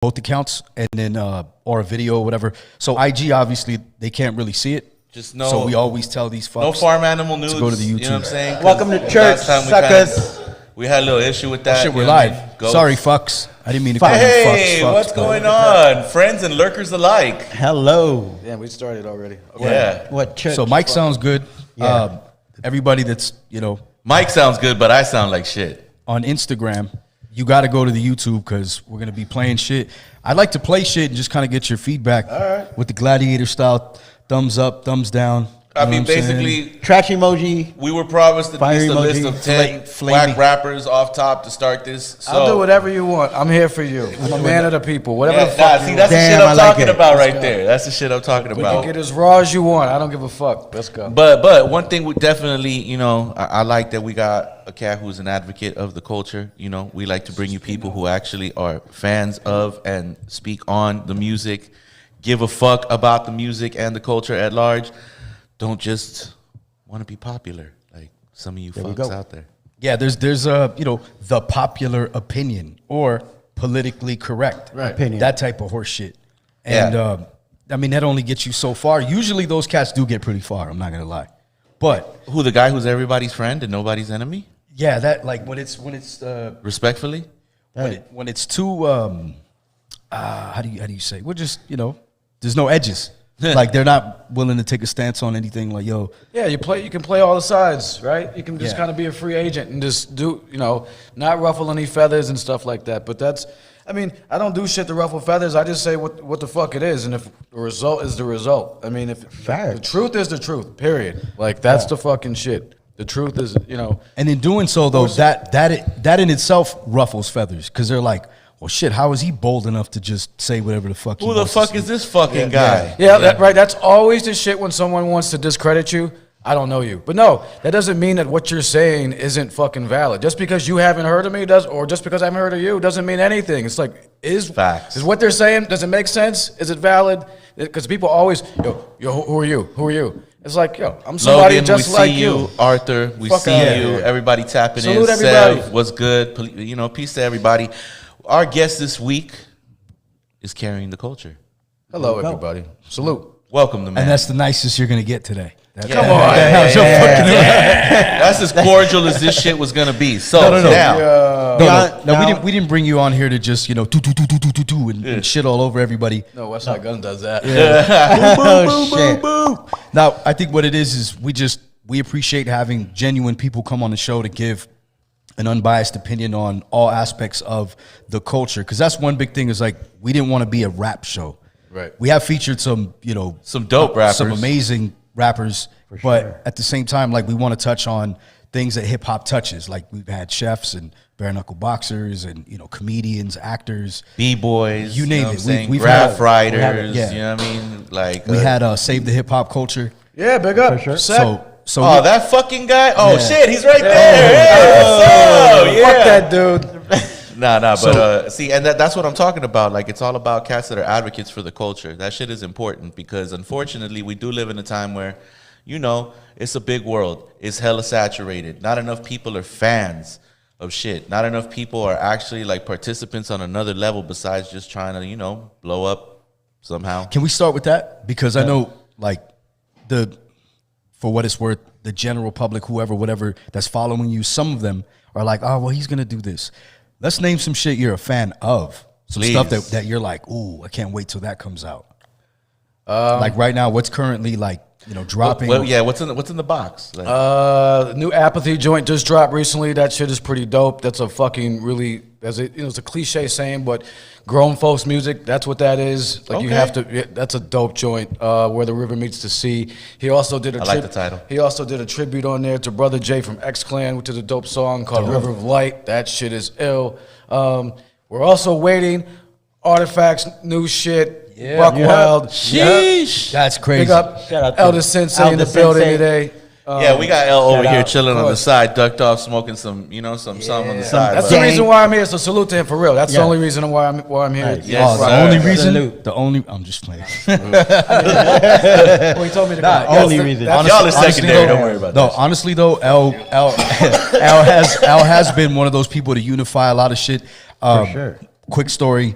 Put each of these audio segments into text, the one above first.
both accounts, and then or a video or whatever. So IG, obviously, they can't really see it. Just no. So we always tell these fucks no farm animal news. to go to the YouTube. You know what I'm saying? Welcome to church, suckers. We had a little issue with that. Shit, we're live. Sorry, fucks. I didn't mean to call Hey, them fucks. what's going on? Friends and lurkers alike. Hello. Yeah, we started already. Okay. Yeah. What church? So Mike sounds good. Yeah. Everybody that's, Mike sounds good, but I sound like shit. On Instagram, you got to go to the YouTube because we're going to be playing shit. I'd like to play shit and just kind of get your feedback with the gladiator style, thumbs up, thumbs down. I mean, basically, trash emoji. We were promised at least a list of 10 flaming whack rappers off top to start this. So. I'll do whatever you want. I'm here for you. I'm a man of the people. Whatever the fuck see, that's the shit I'm talking about right there. That's the shit I'm talking We about. can get as raw as you want. I don't give a fuck. Let's go. But one thing we definitely, I like that we got a cat who's an advocate of the culture. We like to bring you people who actually are fans of and speak on the music, give a fuck about the music and the culture at large. Don't just want to be popular like some of you fucks out there. Yeah, there's the popular opinion or politically correct opinion. That type of horse shit. And I mean, that only gets you so far. Usually those cats do get pretty far, I'm not gonna lie. But who, the guy who's everybody's friend and nobody's enemy? Yeah, that like when it's respectfully? When it's too how do you say? We're just, there's no edges. Like they're not willing to take a stance on anything. Like, yo, yeah, you can play all the sides, right? You can just kind of be a free agent and just do, not ruffle any feathers and stuff like that. But I don't do shit to ruffle feathers. I just say what the fuck it is, and if the result is the result. I mean, if the truth is the truth, period. Like that's the fucking shit. The truth is, And in doing so, though, that in itself ruffles feathers because they're like, well, shit, how is he bold enough to just say whatever the fuck he wants? Who the fuck is this fucking guy? Yeah, right. That's always the shit when someone wants to discredit you. I don't know you. But no, that doesn't mean that what you're saying isn't fucking valid. Just because you haven't heard of me or just because I haven't heard of you doesn't mean anything. It's like, facts. Is what they're saying, does it make sense? Is it valid? Because people always, yo, who are you? Who are you? It's like, I'm somebody Logan, just like you. Arthur, we see you. Everybody tapping Salute in. everybody. Sev, what's good? Peace to everybody. Our guest this week is carrying the culture. Hello, everybody. Salute. Welcome to man. And that's the nicest you're going to get today. Come on. That's as cordial as this shit was going to be. So, no, we didn't bring you on here to just, do and shit all over everybody. No, Westside Gun does that. Boom. Now, I think what it is we appreciate having genuine people come on the show to give an unbiased opinion on all aspects of the culture. Because that's one big thing is like, we didn't want to be a rap show. Right. We have featured some, some dope rappers, some amazing rappers, but at the same time, like we want to touch on things that hip hop touches. Like we've had chefs and bare knuckle boxers and, comedians, actors, B-boys, you name it. We've had writers, you know what I mean? Like we had Save the Hip Hop Culture. Yeah, big up. For sure. So that fucking guy? Oh shit, he's right there. Hey, fuck that dude. But see, and that's what I'm talking about. Like, it's all about cats that are advocates for the culture. That shit is important because, unfortunately, we do live in a time where, it's a big world. It's hella saturated. Not enough people are fans of shit. Not enough people are actually, like, participants on another level besides just trying to, blow up somehow. Can we start with that? Because I know, like, for what it's worth, the general public, whoever, whatever, that's following you, some of them are like, oh, well, he's going to do this. Let's name some shit you're a fan of. Some stuff that you're like, ooh, I can't wait till that comes out. Like right now, what's currently like, dropping? What's in the box? Like, the new Apathy joint just dropped recently. That shit is pretty dope. That's a fucking really, it's a cliche saying, but grown folks music, that's what that is. Like you have to, that's a dope joint, Where the River Meets the Sea. He also did I like the title. He also did a tribute on there to Brother Jay from X-Clan, which is a dope song called River of Light. That shit is ill. We're also waiting, Artifacts, new shit. Buck Wild. Sheesh. That's crazy. Big up Elder Sensei in the building today. We got L over here chilling on the side, ducked off, smoking some on the side. That's the reason why I'm here. So salute to him for real. That's the only reason why I'm here. Right. Yes, the only I'm just playing. Well, he told me to go. Only reason. Y'all are secondary. Don't worry about that. No, honestly though, L has been one of those people to unify a lot of shit. For sure. Quick story.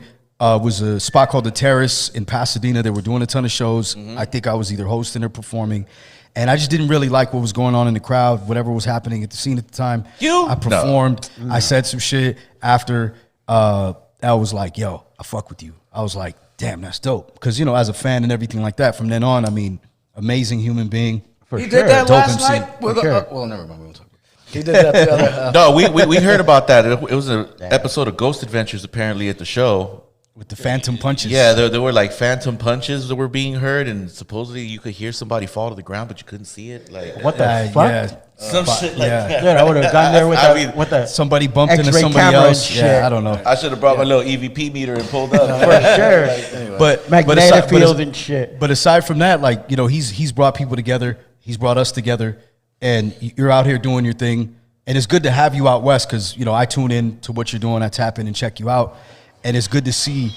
was a spot called The Terrace in Pasadena. They were doing a ton of shows. I think I was either hosting or performing. And I just didn't really like what was going on in the crowd, whatever was happening at the scene at the time. I performed. No. I said some shit after. I was like, yo, I fuck with you. I was like, damn, that's dope. Because, you know, as a fan and everything like that, from then on, I mean, amazing human being. He did that dope last MC. night? Well, never mind. We'll talk about it. He did that the other... No, we heard about that. It was an episode of Ghost Adventures, apparently, at the show. With the phantom punches. Yeah, there were like phantom punches that were being heard, and supposedly you could hear somebody fall to the ground, but you couldn't see it. Like what the fuck? Yeah. Some shit like that. Dude, I would have gone there with the somebody bumped into X-ray somebody camera else. and shit. Yeah, I don't know. I should have brought my little EVP meter and pulled up. for sure. Anyway. But Magnetic field and shit. But aside from that, like, you know, he's brought people together. He's brought us together, and you're out here doing your thing. And it's good to have you out west because, you know, I tune in to what you're doing. I tap in and check you out, and it's good to see.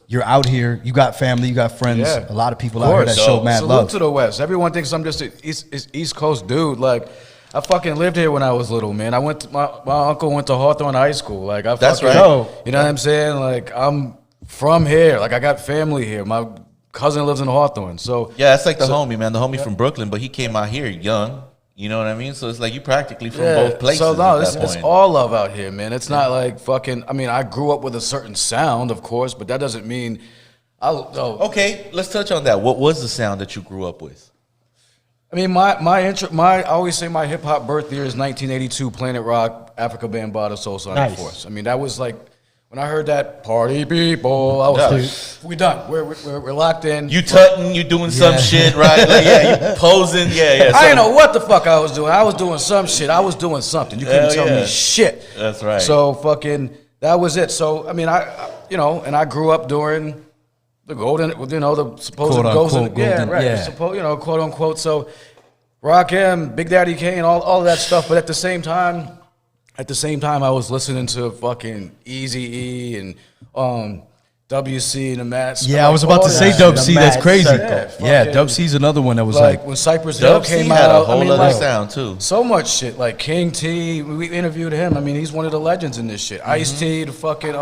You're out here. You got family. You got friends. Yeah. A lot of people out here that show mad Salute love. to the West. Everyone thinks I'm just an East Coast dude. Like, I fucking lived here when I was little, man. I went to, my uncle went to Hawthorne High School. Like, That's fucking, right. You know what I'm saying? Like, I'm from here. Like, I got family here. My cousin lives in Hawthorne. So Yeah, that's like the homie, man. The homie from Brooklyn, but he came out here young. You know what I mean? So it's like you practically from both places. So no, at that it's point. all love out here, man. It's not like fucking. I mean, I grew up with a certain sound, of course, but that doesn't mean. Okay, let's touch on that. What was the sound that you grew up with? I mean, I always say my hip hop birth year is 1982. Planet Rock, Africa Bambaataa, Soul Sonic Nice. Force. I mean, that was like when I heard that party people. I was like, we done. We're locked in. You tutting, you doing some shit, right? Like, yeah, you posing, yeah. I didn't know what the fuck I was doing. I was doing some shit. I was doing something. You couldn't Hell tell yeah. me shit. That's right. So fucking that was it. So I mean, I you know, and I grew up during the golden, you know, the supposed Quote, golden, unquote, yeah, golden, right, yeah. You know, quote unquote. So Rakim, Big Daddy Kane, all of that stuff. But at the same time, I was listening to fucking Eazy-E and WC and the Mats. Yeah, I was about to say that. Dub The C. Mad That's crazy. Circle. Yeah, Dub C's another one that was like like when Cypress Hill Dub C came had out. a whole I mean, other like, sound too. so much shit. Like King T, we interviewed him. I mean, he's one of the legends in this shit. Ice-T, the fucking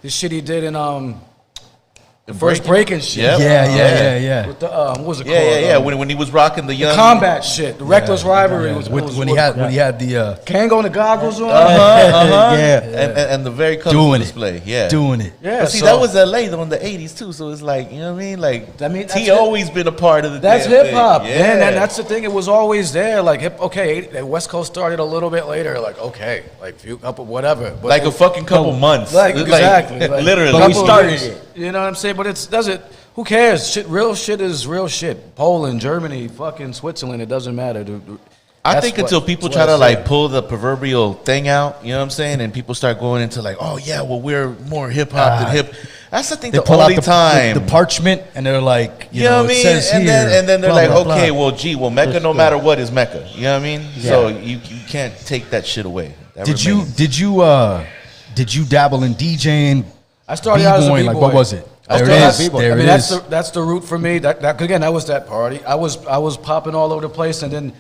the shit he did in the first breaking shit. Yep. Yeah. With the what was it called? Yeah. When he was rocking the young Combat shit, the reckless rivalry was when he had the Kango and the goggles on. Yeah. and the very colorful Doing it. display. Yeah. doing it. Yeah, But see, so- that was LA though in the 80s too. So it's like, you know what I mean? Like, I mean, T that's always been a part of the That's damn hip hop, thing. man. Yeah. And that's the thing. It was always there. Like, the West Coast started a little bit later. Like, okay, like few couple whatever. But like a fucking couple months. Like, exactly. Like, literally. But we couple started years. it. You know what I'm saying? But it doesn't. Who cares? Real shit is real shit. Poland, Germany, fucking Switzerland. It doesn't matter. I That's think what- until people that's try what to I say. like pull the proverbial thing out, you know what I'm saying, and people start going into like, oh yeah, well we're more hip hop than hip. That's I think They the pull out only time. the parchment and they're like, you know what I it mean? says And here, then they're blah, like, blah, blah. okay, well, Mecca, no matter what, is Mecca. You know what I mean? So you can't take that shit away. That Did remains. you dabble in DJing? I started out as a B-boy, B-boy. like what was it? I There it started is. out- There I mean, it is. that's the route for me. That again, that was that party. I was popping all over the place, and then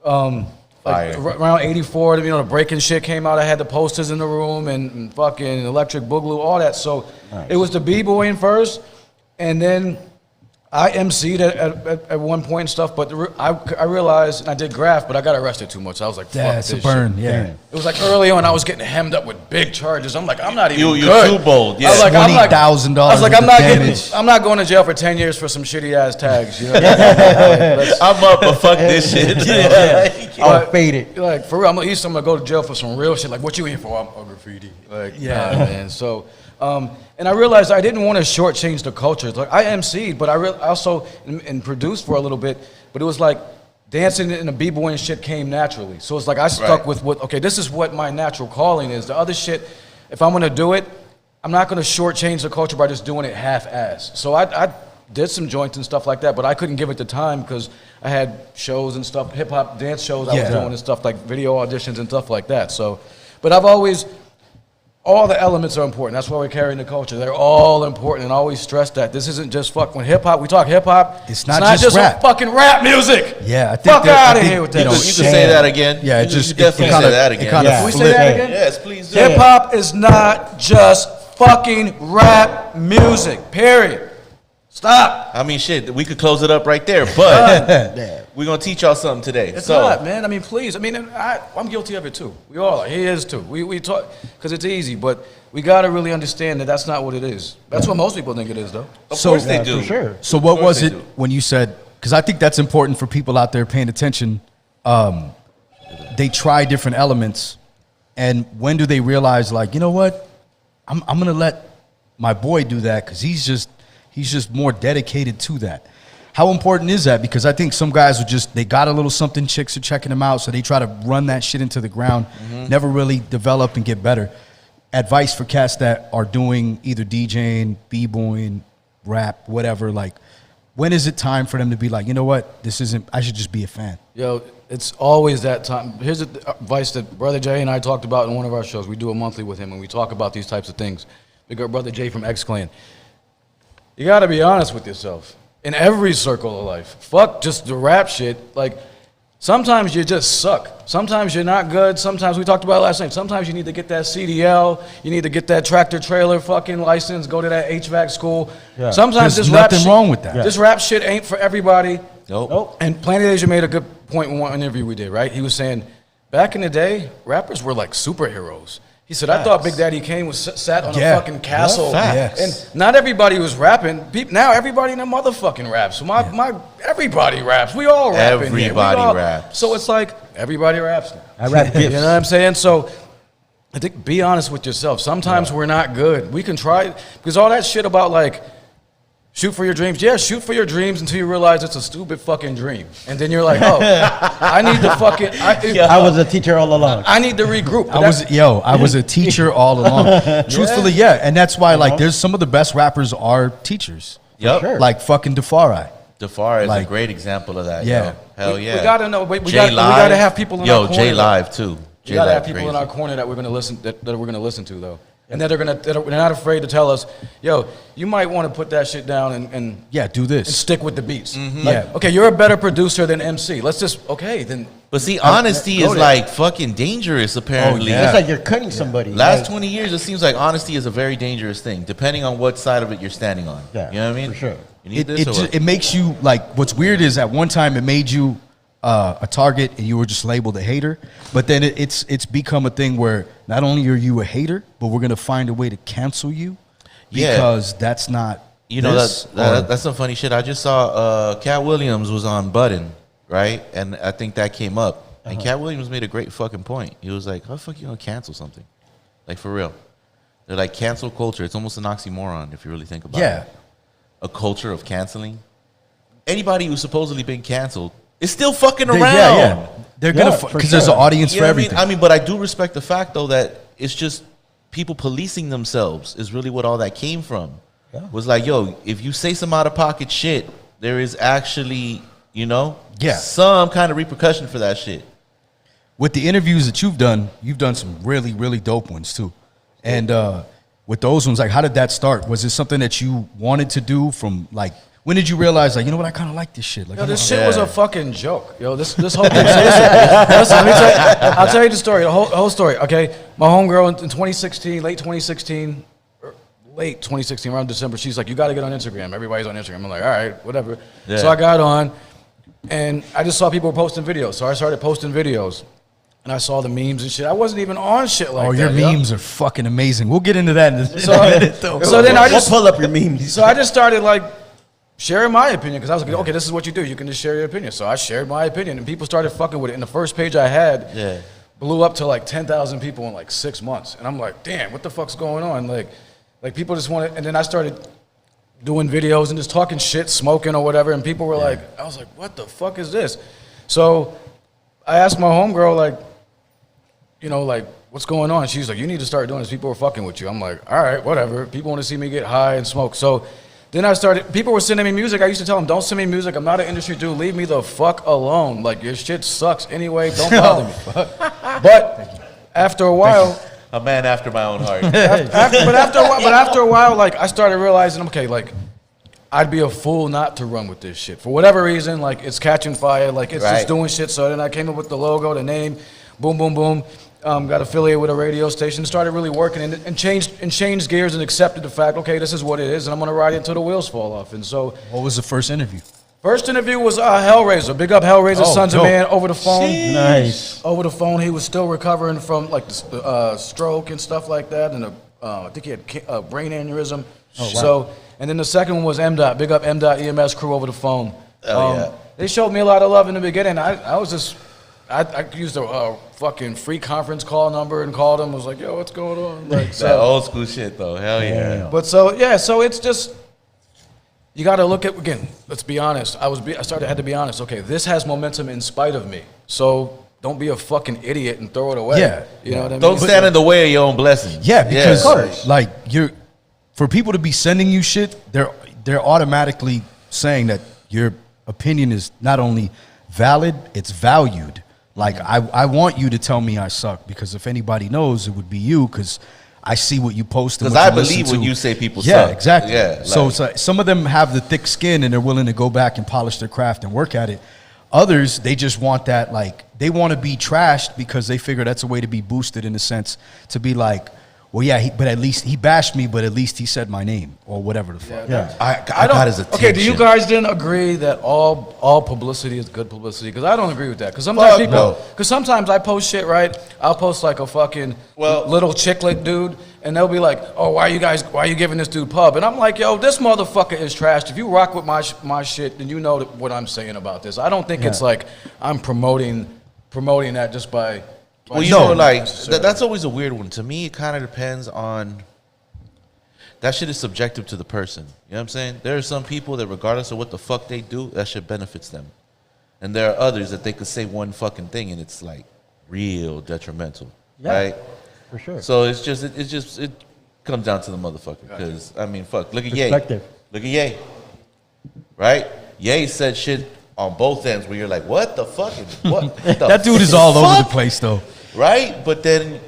like Fire. around '84, you know, the breaking shit came out. I had the posters in the room and fucking Electric Boogaloo, all that. So it was the b-boying first, and then I emceed at one point and stuff. But I realized, and I did graph, but I got arrested too much. I was like, fuck That's this a burn. shit. Yeah. It was like early on, I was getting hemmed up with big charges. I'm like, I'm not even You're good. too bold. Yeah. I was like, $20,000 I was like, worth I'm of not damage. I'm not going to jail for 10 years for some shitty ass tags. You know what I mean? I'm up, but fuck this shit. I'll fade it. Like for real, I'm gonna go to jail for some real shit. Like, what you here for? I'm graffiti. Like, Yeah. nah, man. So, and I realized I didn't want to shortchange the culture. Like, I emceed, but I also and produced for a little bit. But it was like dancing and the b-boy and shit came naturally. So it's like I stuck Right. with what. Okay, this is what my natural calling is. The other shit, if I'm gonna do it, I'm not gonna shortchange the culture by just doing it half-ass. So I did some joints and stuff like that, but I couldn't give it the time because I had shows and stuff, hip hop dance shows I was Yeah. doing and stuff like video auditions and stuff like that. So, but I've always, all the elements are important. That's why we're carrying the culture. They're all important, and I always stress that this isn't just fucking hip hop. We talk hip hop. It's not just rap. fucking rap music. Yeah, I think Fuck that- I out of think, here with you that. know, You can say that again. Yeah, it You just can definitely kinda- say that again. It kind Yeah. of Can we say that again? Yes, please do. Hip hop is not just fucking rap music. Period. Stop. I mean, shit, we could close it up right there, but we're going to teach y'all something today. It's not, man. I mean, please. I mean, I'm guilty of it, too. We all are. He is, too. We talk, because it's easy, but we got to really understand that that's not what it is. That's what most people think it is, though. Of course they do. For sure. So what was it when you said, because I think that's important for people out there paying attention, they try different elements, and when do they realize, like, you know what, I'm going to let my boy do that because he's just more dedicated to that. How important is that? Because I think some guys they got a little something, chicks are checking them out, so they try to run that shit into the ground, never really develop and get better. Advice for cats that are doing either DJing, b-boying, rap, whatever, like, when is it time for them to be like, you know what, I should just be a fan? Yo, it's always that time. Here's the advice that Brother Jay and I talked about in one of our shows. We do it monthly with him, and we talk about these types of things. We got Brother Jay from X Clan. You got to be honest with yourself in every circle of life. Fuck just the rap shit. Like, sometimes you just suck. Sometimes you're not good. Sometimes, we talked about it last night, sometimes you need to get that CDL. You need to get that tractor trailer fucking license, go to that HVAC school. Yeah. Sometimes there's this rap nothing shit, wrong with that. This rap shit ain't for everybody. Nope. And Planet Asia made a good point in one interview we did, right? He was saying, back in the day, rappers were like superheroes. He said, I thought Big Daddy Kane was sat on a fucking castle. And not everybody was rapping. Now everybody in the motherfucking raps. Everybody raps. We all rap Everybody in here. raps. So it's like, everybody raps now. I rap gifts. You know what I'm saying? So I think be honest with yourself. Sometimes we're not good. We can try, because all that shit about like, shoot for your dreams. Yeah, shoot for your dreams until you realize it's a stupid fucking dream. And then you're like, oh, I need to fucking... I was a teacher all along. I need to regroup. I was a teacher all along. Truthfully, yeah. And that's why, like, there's some of the best rappers are teachers. Yep. Sure. Like fucking Defari. Defari is Like, a great example of that. yeah. Yo. Hell yeah. We gotta know. We J gotta have people in our corner. J Live too. We gotta have people in our corner that we're gonna listen to though, and that they're not afraid to tell us, yo, you might want to put that shit down and do this and stick with the beats. Okay, you're a better producer than MC. Let's just then. But see, honesty is like fucking dangerous. Apparently, It's like you're cutting somebody. Last 20 years, it seems like honesty is a very dangerous thing, depending on what side of it you're standing on. Yeah, you know what I mean? for sure. You need this or what? It makes you, like, what's weird is at one time it made you a target and you were just labeled a hater, but then it's become a thing where not only are you a hater, but we're gonna find a way to cancel you because that's not, you know, that's some funny shit. I just saw Cat Williams was on Budden, right? And I think that came up. And Cat Williams made a great fucking point. He was like, how the fuck you gonna cancel something? Like, for real. They're like, cancel culture. It's almost an oxymoron if you really think about it. A culture of canceling. Anybody who's supposedly been canceled is still fucking around. They're gonna, because there's an audience for everything. I mean, but I do respect the fact, though, that it's just people policing themselves is really what all that came from. Was like, yo, if you say some out-of-pocket shit, there is actually, you know, some kind of repercussion for that shit. With the interviews that you've done some really, really dope ones too. And with those ones, like, how did that start? Was it something that you wanted to do from, like, when did you realize, like, you know what, I kind of like this shit? Like, yo, this shit was a fucking joke. Yo, this whole thing. Listen, I'll tell you the story, the whole story, okay? My homegirl in 2016, late 2016, around December, she's like, you got to get on Instagram. Everybody's on Instagram. I'm like, all right, whatever. Yeah. So I got on, and I just saw people posting videos. So I started posting videos. And I saw the memes and shit. I wasn't even on shit like that. Oh, your memes are fucking amazing. We'll get into that in a minute, though. So then I just pull up your memes. So I just started like sharing my opinion because I was like, okay, this is what you do. You can just share your opinion. So I shared my opinion, and people started fucking with it. And the first page I had blew up to like 10,000 people in like 6 months. And I'm like, damn, what the fuck's going on? Like people just want to. And then I started doing videos and just talking shit, smoking or whatever. And people were like, I was like, what the fuck is this? So I asked my homegirl, like, you know, like, what's going on? She's like, you need to start doing this. People are fucking with you. I'm like, all right, whatever. People want to see me get high and smoke. So then I started, people were sending me music. I used to tell them, don't send me music. I'm not an industry dude. Leave me the fuck alone. Like, your shit sucks anyway. Don't bother me. But after a while. A man after my own heart. But after a while, like, I started realizing, okay, like, I'd be a fool not to run with this shit. For whatever reason, like, it's catching fire. Like, it's just doing shit. So then I came up with the logo, the name, boom, boom, boom. got affiliated with a radio station, started really working and changed gears and accepted the fact, okay, this is what it is, and I'm gonna ride it until the wheels fall off. And so, What was the first interview? first interview was Hellraiser. Big up Hellraiser, Oh, Sons dope. of Man, over the phone. Nice. Over the phone, he was still recovering from like the stroke and stuff like that, and I think he had a brain aneurysm. Oh, wow. So, and then the second one was MDOT. Big up MDOT EMS crew over the phone. Yeah. They showed me a lot of love in the beginning. I was just, I used a fucking free conference call number and called them. I was like, yo, what's going on? Like, That old school shit though. Hell yeah. But so it's just, you got to look at, again, let's be honest. Had to be honest. Okay, this has momentum in spite of me. So don't be a fucking idiot and throw it away. Yeah. You know what I mean? Don't stand in the way of your own blessings. Yeah, because Of course. like for people to be sending you shit, they're automatically saying that your opinion is not only valid, it's valued. Like I want you to tell me I suck, because if anybody knows, it would be you, because I see what you post. Because I believe when you say people suck. Yeah, exactly. Yeah, So like- it's like, some of them have the thick skin and they're willing to go back and polish their craft and work at it. Others, they just want that, like, they want to be trashed because they figure that's a way to be boosted, in a sense, to be like, well, yeah, but at least he bashed me, but at least he said my name, or whatever the fuck. Yeah. I got his attention. Okay, do you guys then agree that all publicity is good publicity? Because I don't agree with that. Because sometimes Fuck no. because sometimes I post shit, right? I'll post like a fucking little chicklet dude, and they'll be like, "Oh, why are you giving this dude pub?" And I'm like, "Yo, this motherfucker is trashed. If you rock with my shit, then you know what I'm saying about this. I don't think it's like I'm promoting that just by." Well, you know, like that's always a weird one. To me, it kind of depends on. That shit is subjective to the person. You know what I'm saying? There are some people that, regardless of what the fuck they do, that shit benefits them, and there are others that they could say one fucking thing and it's like real detrimental, right? For sure. So it comes down to the motherfucker. Because I mean, fuck. Look at Ye. Perspective. Look at Ye. Right? Ye said shit on both ends where you're like, what the fuck? What? That dude is all over the place, though. Right? But then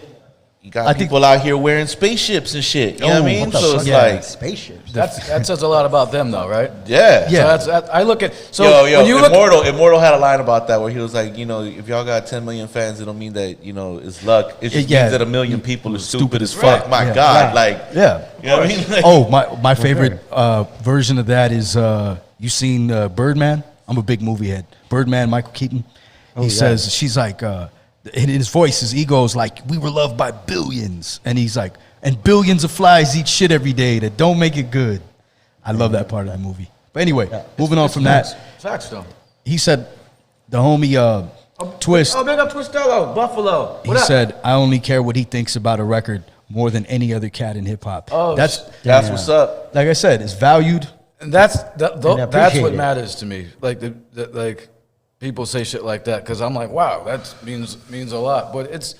you got people out here wearing spaceships and shit. You know what I mean? What the So fuck? it's Yeah. like, Spaceships. That says a lot about them, though, right? yeah. Yeah. So I look at Yo, when you look. Immortal had a line about that where he was like, you know, if y'all got 10 million fans, it don't mean that, you know, it's luck. It just Yeah. means that a million people are stupid as Right. fuck. My Yeah. God. Like, Yeah. you know what I mean? Like, Oh, my favorite version of that is you seen Birdman? I'm a big movie head. Birdman, Michael Keaton. He says, she's like, in his voice, his ego is like, we were loved by billions. And he's like, and billions of flies eat shit every day that don't make it good. I love that part of the movie. But anyway, moving on from that, Facts, though. he said, the homie Twist, Oh, big up Twistello, Buffalo. he said, I only care what he thinks about a record more than any other cat in hip hop. Oh, that's what's up. like I said, it's valued. And that's appreciate what it. matters to me. Like like people say shit like that because I'm like, wow, that means a lot. But it's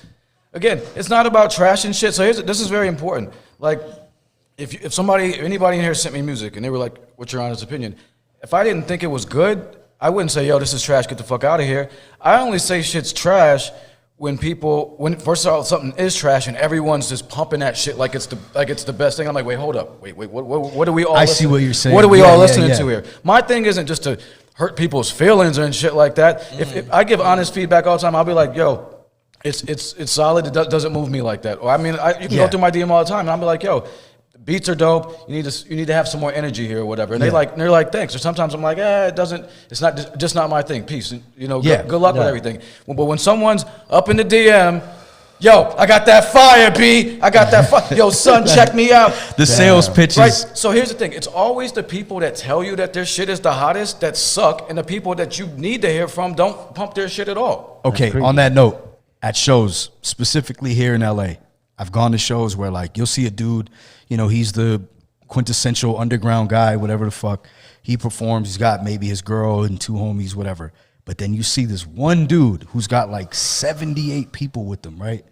not about trash and shit. So this is very important. Like if anybody in here sent me music and they were like, what's your honest opinion? If I didn't think it was good, I wouldn't say, yo, this is trash, get the fuck out of here. I only say shit's trash when first of all something is trash and everyone's just pumping that shit like it's the best thing. I'm like, wait, hold up, wait, what are we all? I see what you're saying. What are we Yeah, all yeah, listening yeah. to here? My thing isn't just to hurt people's feelings and shit like that. If I give honest feedback all the time, I'll be like, yo, it's solid. It doesn't move me like that. Or I mean, you can go through my DM all the time, and I'll be like, yo, beats are dope. You need to have some more energy here or whatever. And they're like, thanks. Or sometimes I'm like, it's not just not my thing. Peace. And, you know, good luck with everything. But when someone's up in the DM, yo, I got that fire, B. I got that fire. Yo, son, check me out. The sales pitches. Right. So here's the thing. It's always the people that tell you that their shit is the hottest that suck, and the people that you need to hear from don't pump their shit at all. Okay, on that note, at shows, specifically here in LA, I've gone to shows where like you'll see a dude, you know, he's the quintessential underground guy, whatever the fuck. He performs, he's got maybe his girl and two homies, whatever. But then you see this one dude who's got like 78 people with him, right?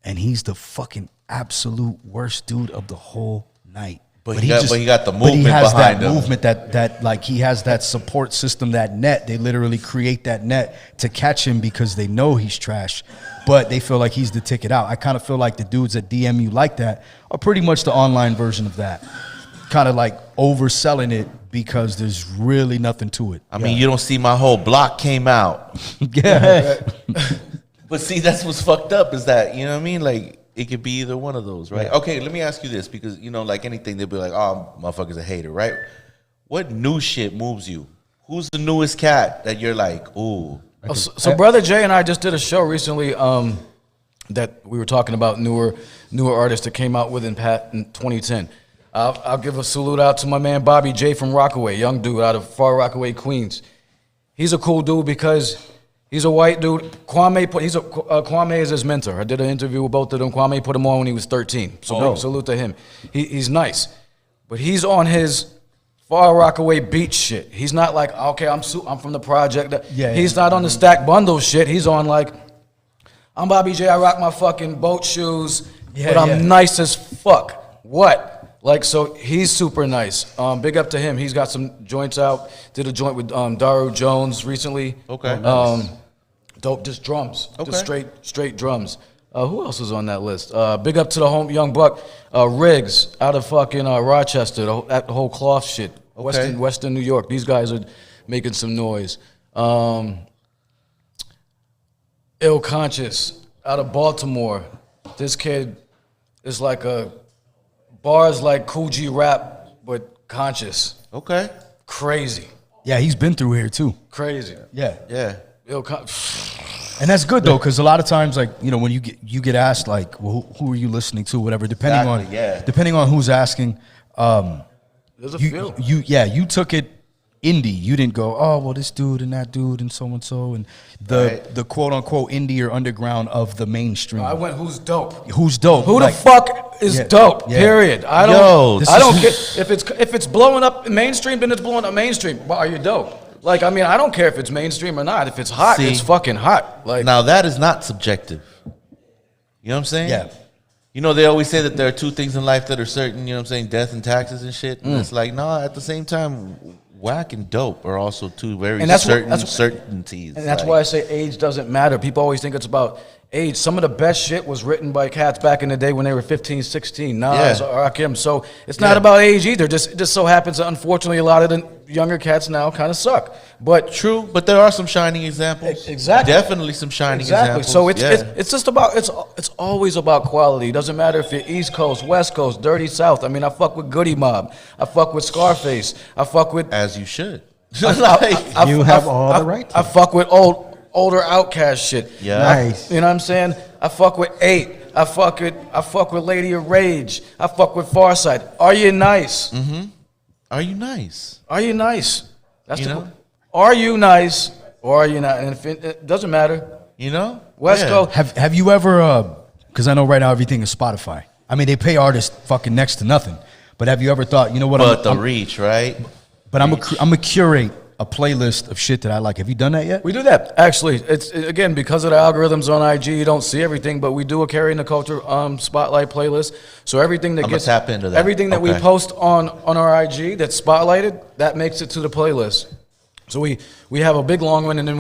And he's the fucking absolute worst dude of the whole night. But he got the but movement he has behind that him. movement that like he has that support system, that net. They literally create that net to catch him because they know he's trash, but they feel like he's the ticket out. I kind of feel like the dudes that DM you like that are pretty much the online version of that. Kind of like overselling it because there's really nothing to it. I mean, you don't see my whole block came out. Yeah. But see, that's what's fucked up is that, you know what I mean? Like, it could be either one of those, right? Yeah. Okay, let me ask you this, because, you know, like anything, they'll be like, oh, motherfucker's a hater, right? What new shit moves you? Who's the newest cat that you're like, ooh? So Brother Jay and I just did a show recently that we were talking about newer artists that came out in 2010. I'll give a salute out to my man Bobby J from Rockaway, young dude out of Far Rockaway, Queens. He's a cool dude because he's a white dude. Kwame is his mentor. I did an interview with both of them. Kwame put him on when he was 13. So salute to him. He's nice, but he's on his Far Rockaway Beach shit. He's not like, okay, I'm from the project. He's not on the Stack Bundle shit. He's on like, I'm Bobby J. I rock my fucking boat shoes, but I'm nice as fuck. What? Like, so he's super nice. Big up to him. He's got some joints out. Did a joint with Daru Jones recently. Okay. Dope, just drums. Okay. Just straight drums. Who else is on that list? Big up to the young buck, Riggs out of fucking Rochester. The whole cloth shit. Okay. Western New York. These guys are making some noise. Ill Conscious out of Baltimore. This kid is like bars like Coogee rap, but conscious. Okay. Crazy. Yeah, he's been through here too. Crazy. Yeah. And that's good though, because a lot of times, like, you know, when you get asked, like, well, who are you listening to, whatever, depending on who's asking, there's a feel. You took it indie. You didn't go, oh, well, this dude and that dude and so and the quote unquote indie or underground of the mainstream. I went, who's dope? Who's dope? Who the fuck is dope? Yeah. Period. I don't care if it's blowing up mainstream, then it's blowing up mainstream. But are you dope? Like, I mean, I don't care if it's mainstream or not. If it's hot, it's fucking hot. Like, now that is not subjective. You know what I'm saying? Yeah. You know, they always say that there are two things in life that are certain, you know what I'm saying, death and taxes and shit. And it's like, no, at the same time, whack and dope are also two very certainties. And that's why I say age doesn't matter. People always think it's about age. Some of the best shit was written by cats back in the day when they were 15, 16. Nas or Rakim. So it's not about age either. It just so happens that unfortunately a lot of the younger cats now kind of suck. But true, but there are some shining examples. Exactly. Definitely some shining examples. So it's just about it's always about quality. It doesn't matter if you're East Coast, West Coast, Dirty South. I mean, I fuck with Goody Mob. I fuck with Scarface. I fuck with as you should. You have all the right. I fuck with older Outkast shit. Yeah. Nice. You know what I'm saying? I fuck with 8. I fuck with Lady of Rage. I fuck with Farside. Are you nice? Mm-hmm. Are you nice? Are you nice? That's Are you nice or are you not? And if it doesn't matter. You know? West Coast. Have you ever, because I know right now everything is Spotify. I mean, they pay artists fucking next to nothing. But have you ever thought, you know what? But the reach, right? But I'm a curate a playlist of shit that I like. Have you done that yet? We do that, actually. It's again, because of the algorithms on IG, you don't see everything, but we do a Carrying the Culture spotlight playlist. So everything that tap into that. Everything that we post on our IG that's spotlighted, that makes it to the playlist. So we have a big long one, and then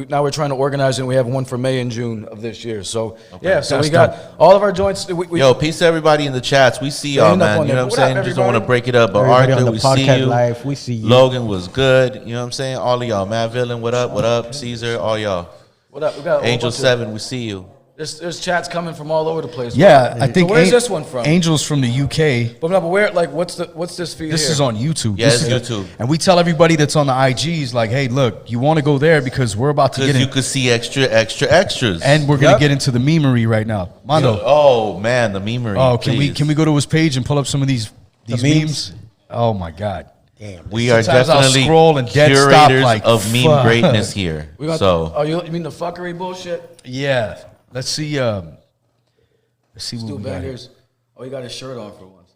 now we're trying to organize it, and we have one for May and June of this year. So so we got all of our joints. Yo, peace to everybody in the chats. We see y'all, man. You know what I'm saying? Just don't want to break it up, but Arthur, we see you. Live, we see you. Logan was good. You know what I'm saying? All of y'all. Matt Villain, what up? What up? Caesar, all y'all. What up? We got Angel 7, we see you. There's chats coming from all over the place. Yeah, I think. So where's this one from? Angel's from the UK. But where? Like, what's this feed? This is on YouTube. Yeah, it's YouTube. And we tell everybody that's on the IGs, like, hey, look, you want to go there because we're about to get in. You could see extras. And we're gonna get into the memery right now. Mondo. Oh man, the memery. Oh, can we go to his page and pull up some of these memes? Oh my God. Damn. We are Sometimes definitely I'll scroll and dead curators stop, like, of meme greatness here. You mean the fuckery bullshit? Yeah. Let's see. Let's see what we got here. Oh, he got his shirt on for once.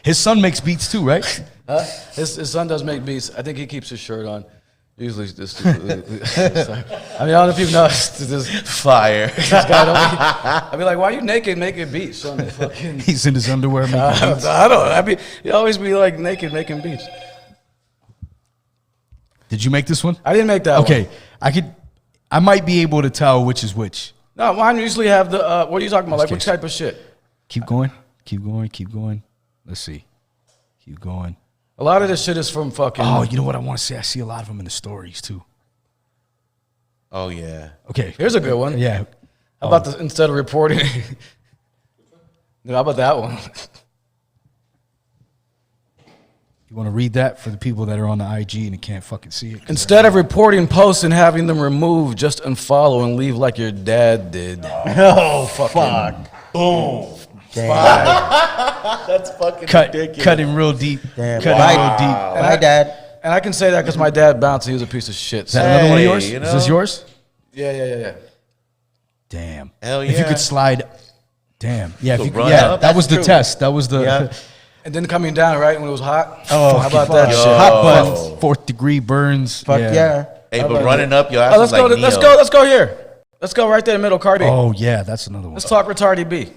His son makes beats too, right? His son does make beats. I think he keeps his shirt on. Usually, just. I mean, I don't know if you've noticed this fire. This guy I'd be like, "Why are you naked making beats?" Son? He's in his underwear making beats. I don't. He always be like naked making beats. Did you make this one? I didn't make that. Okay, I might be able to tell which is which. No, mine usually have the. What are you talking about? Like, what type of shit? Keep going. Let's see. Keep going. A lot of this shit is from fucking. Oh, you know what I want to say? I see a lot of them in the stories too. Oh yeah. Okay. Here's a good one. Yeah. How about this, instead of reporting? How about that one? You want to read that for the people that are on the IG and can't fucking see it? Instead of reporting posts and having them removed, just unfollow and leave like your dad did. Oh, fuck. Boom. Damn. That's fucking ridiculous. Cutting real deep. Damn. Cutting real deep. My dad. And I can say that because my dad bounced. He was a piece of shit. Is So. that another one of yours? you Is this know? yours? Yeah. Damn. Hell If you yeah. could slide. Damn. Yeah. If Could you could, run yeah. up. That was the That's test. That was the Yeah. And then coming down, right, when it was hot. Oh, How about fuck. that Yo. shit? hot butt, 4th-degree burns. Fuck yeah. Hey, but running up your ass Oh, let's is go. like Let's Neo. go. Let's go here. Let's go right there in the middle, Cardi. Oh yeah, that's another one. Let's talk retarded B.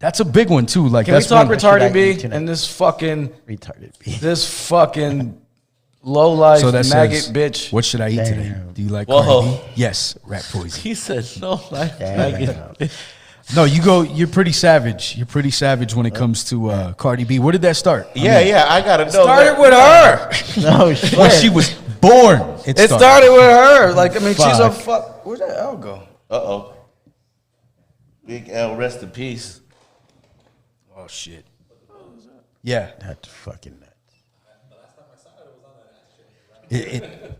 That's a big one too. Like Can we that's talk one. should I retarded B eat tonight? and this fucking Retarded. low life So that maggot says, bitch? what should I eat today? Damn. Do you like Whoa. Cardi B? Yes, rat poison. He said no life. Damn. No, you're pretty savage. You're pretty savage when it comes to Cardi B. Where did that start? Yeah, I gotta know. Started with her. No shit. When she was born. It started with her. Like, I mean, she's a Fuck. fuck. Where'd that L go? Uh-oh. Big L, rest in peace. Oh shit. Yeah. That's fucking nuts.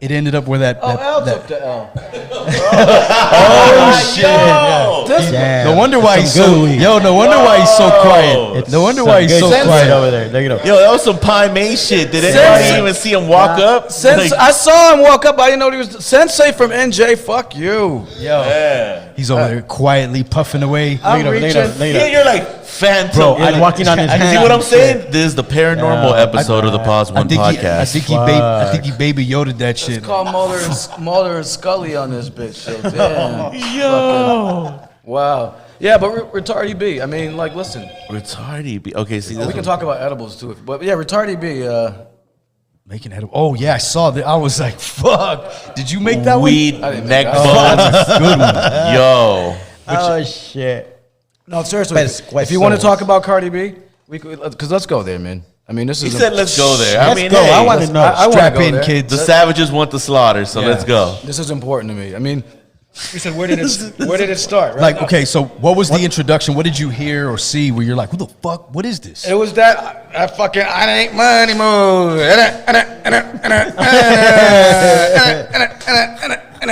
It ended up where that. Oh, that, L that took the L. oh shit. Yeah. This, Damn. No wonder why he's Some so. gooey. Yo, no wonder why he's so quiet. It's No wonder some why he's good so shit quiet. over there. There you go. Yo, that was some Pie May shit. Did anybody even see him walk up? Since Like, I saw him walk up, I didn't know he was Sensei from NJ. Fuck you. Yo, yeah. he's over there quietly puffing away. I'm Look reaching. at him, look at Yeah, him. you're like phantom. Bro, And walking on his You hands. see what I'm and saying? shit. This is the paranormal Yeah. episode of the Pawz One podcast. I think he baby Yoda that shit. It's called Mulder and Scully on this bitch. So damn. Yo, Wow. Yeah, but retarded B. I mean, like, listen. retarded. Okay, see, this We can one- talk about edibles too, but yeah, retarded B. Making head. Oh yeah, I saw that. I was like, "Fuck!" Did you make that weed I didn't neck make that. buds. Good one. Yo, Oh shit. No, seriously. Pues If you want to huesos. talk about Cardi B, we could, because let's go there, man. I mean, this he is. said, "Let's go there." I Let's mean, go. hey, I want to know. I wanna Strap go in, there. kids. the savages want the slaughter, so let's go. This is important to me. I mean, we said, where did it start? Right? Like, okay, so what was the introduction? What did you hear or see where you're like, "Who the fuck? What is this?" It was that fucking I ain't money move.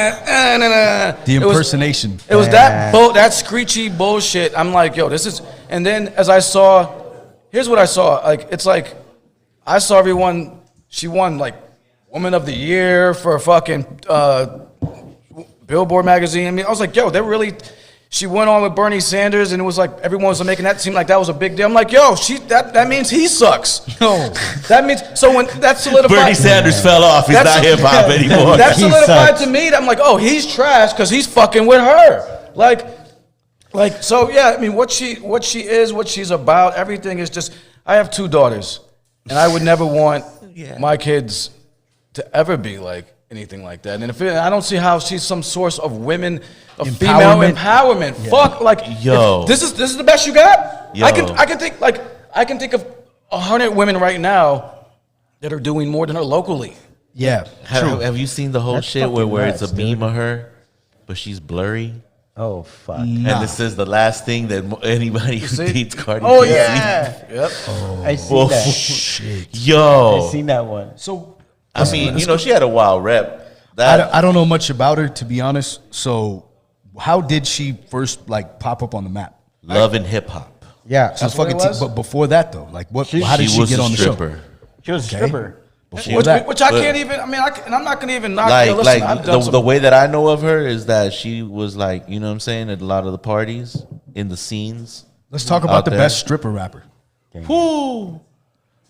The impersonation. It was that screechy bullshit. I'm like, yo, this is. And then as I saw, here's what I saw. Like, it's like I saw everyone. She won like Woman of the Year for fucking Billboard magazine. I mean, I was like, yo, they really. She went on with Bernie Sanders, and it was like everyone was making that seem like that was a big deal. I'm like, yo, that means he sucks. No. That means so when that solidified. Bernie Sanders fell off. He's That's- not hip hop anymore. That He solidified sucks. to me. I'm like, oh, he's trash because he's fucking with her. Like, so yeah. I mean, what she is, what she's about, everything is just. I have 2 daughters, and I would never want my kids to ever be like anything like that. And I don't see how she's some source of female empowerment. Fuck, like, Yo. if this is the best you got. Yo. I can think of 100 women right now that are doing more than her locally. Yeah, true. Have you seen the whole That's shit where fucking it's a nuts, dude. meme of her, but she's blurry? Oh fuck. And this is the last thing that anybody who see? dates Cardi Oh B yeah. Yep. I see Whoa. that. Shit. I Yo, seen that one. So I mean, she had a wild rep. That I don't know much about her, to be honest. So how did she first like pop up on the map? love and hip hop. Yeah. So what it was? but before that though, like what? How did She she was get a on the show? stripper. She was a Okay. stripper. Before that, Which I can't even. I mean, and I'm not gonna even knock. Like, listen, I've done some. the way that I know of her is that she was like, you know what I'm saying, at a lot of the parties, in the scenes. let's talk about out the there. best stripper rapper. Who?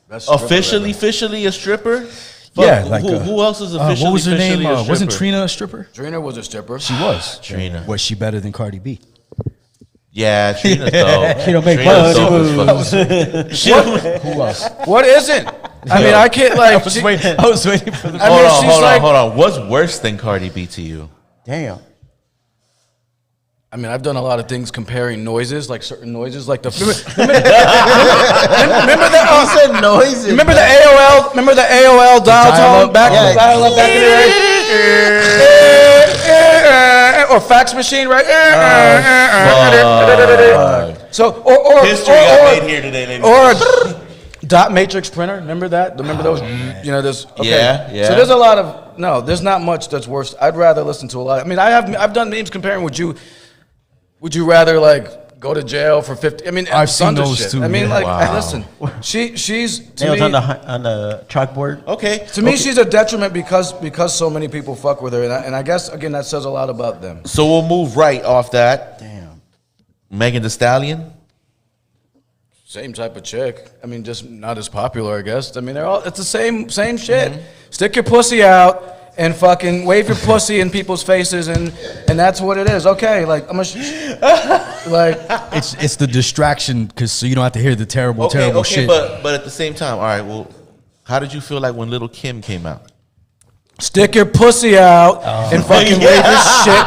Best stripper Officially a stripper? Yeah, Fuck, like who else is officially what was her name? officially a Wasn't stripper? Trina a stripper? Trina was a stripper. She was. Trina. Was she better than Cardi B? Yeah, Trina's dope. She don't make Trina's money dope as fuck. She- Who else? What isn't? I mean, I can't like. I was waiting for the. I mean, she's like- hold on. What's worse than Cardi B to you? Damn. I mean, I've done a lot of things comparing noises, like certain noises, like the. Remember the He said noises. Remember the AOL? Remember the AOL dial tone dial-up? back Yeah. back in the day? or fax machine, right? So or History got made here today, ladies. or dot matrix printer. Remember that? Remember those? You know, this. Okay. Yeah. So there's a lot of there's not much that's worse. I'd rather listen to a lot. I mean, I've done memes comparing. Would you rather like go to jail for 50? I mean, I've seen tons of those shit. too, I mean, yeah. like, Wow. listen, she's to Nails me, on the chalkboard. Okay. to me she's a detriment because so many people fuck with her, and I guess again that says a lot about them. So we'll move right off that. Damn. Megan Thee Stallion. Same type of chick. I mean, just not as popular, I guess. I mean, it's the same shit. Mm-hmm. Stick your pussy out and fucking wave your pussy in people's faces, and that's what it is. Okay, like like It's the distraction because so you don't have to hear the terrible shit. but at the same time, all right. Well, how did you feel like when Little Kim came out? stick your pussy out and fucking wave your shit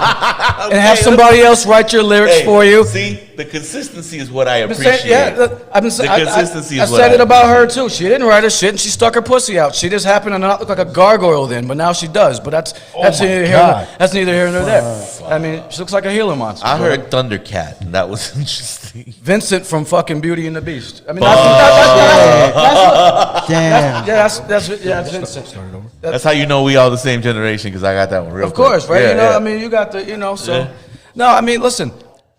and have somebody else write your lyrics for you. See, the consistency is what I I've been appreciate. saying- yeah, I've been saying. The consistency I is what said I it about her appreciate. too. She didn't write her shit, and she stuck her pussy out. She just happened to not look like a gargoyle then, but now she does. But that's neither here. God. That's neither here nor there. I mean, she looks like a Gila monster. I heard Thundercat, and that was interesting. Vincent from fucking Beauty and the Beast. I mean, Damn. that's Vincent. That's how you know we all the same generation, because I got that one real Of course, quick. right? Yeah, You know, yeah. I mean, you got the, so. Yeah. No, I mean, listen.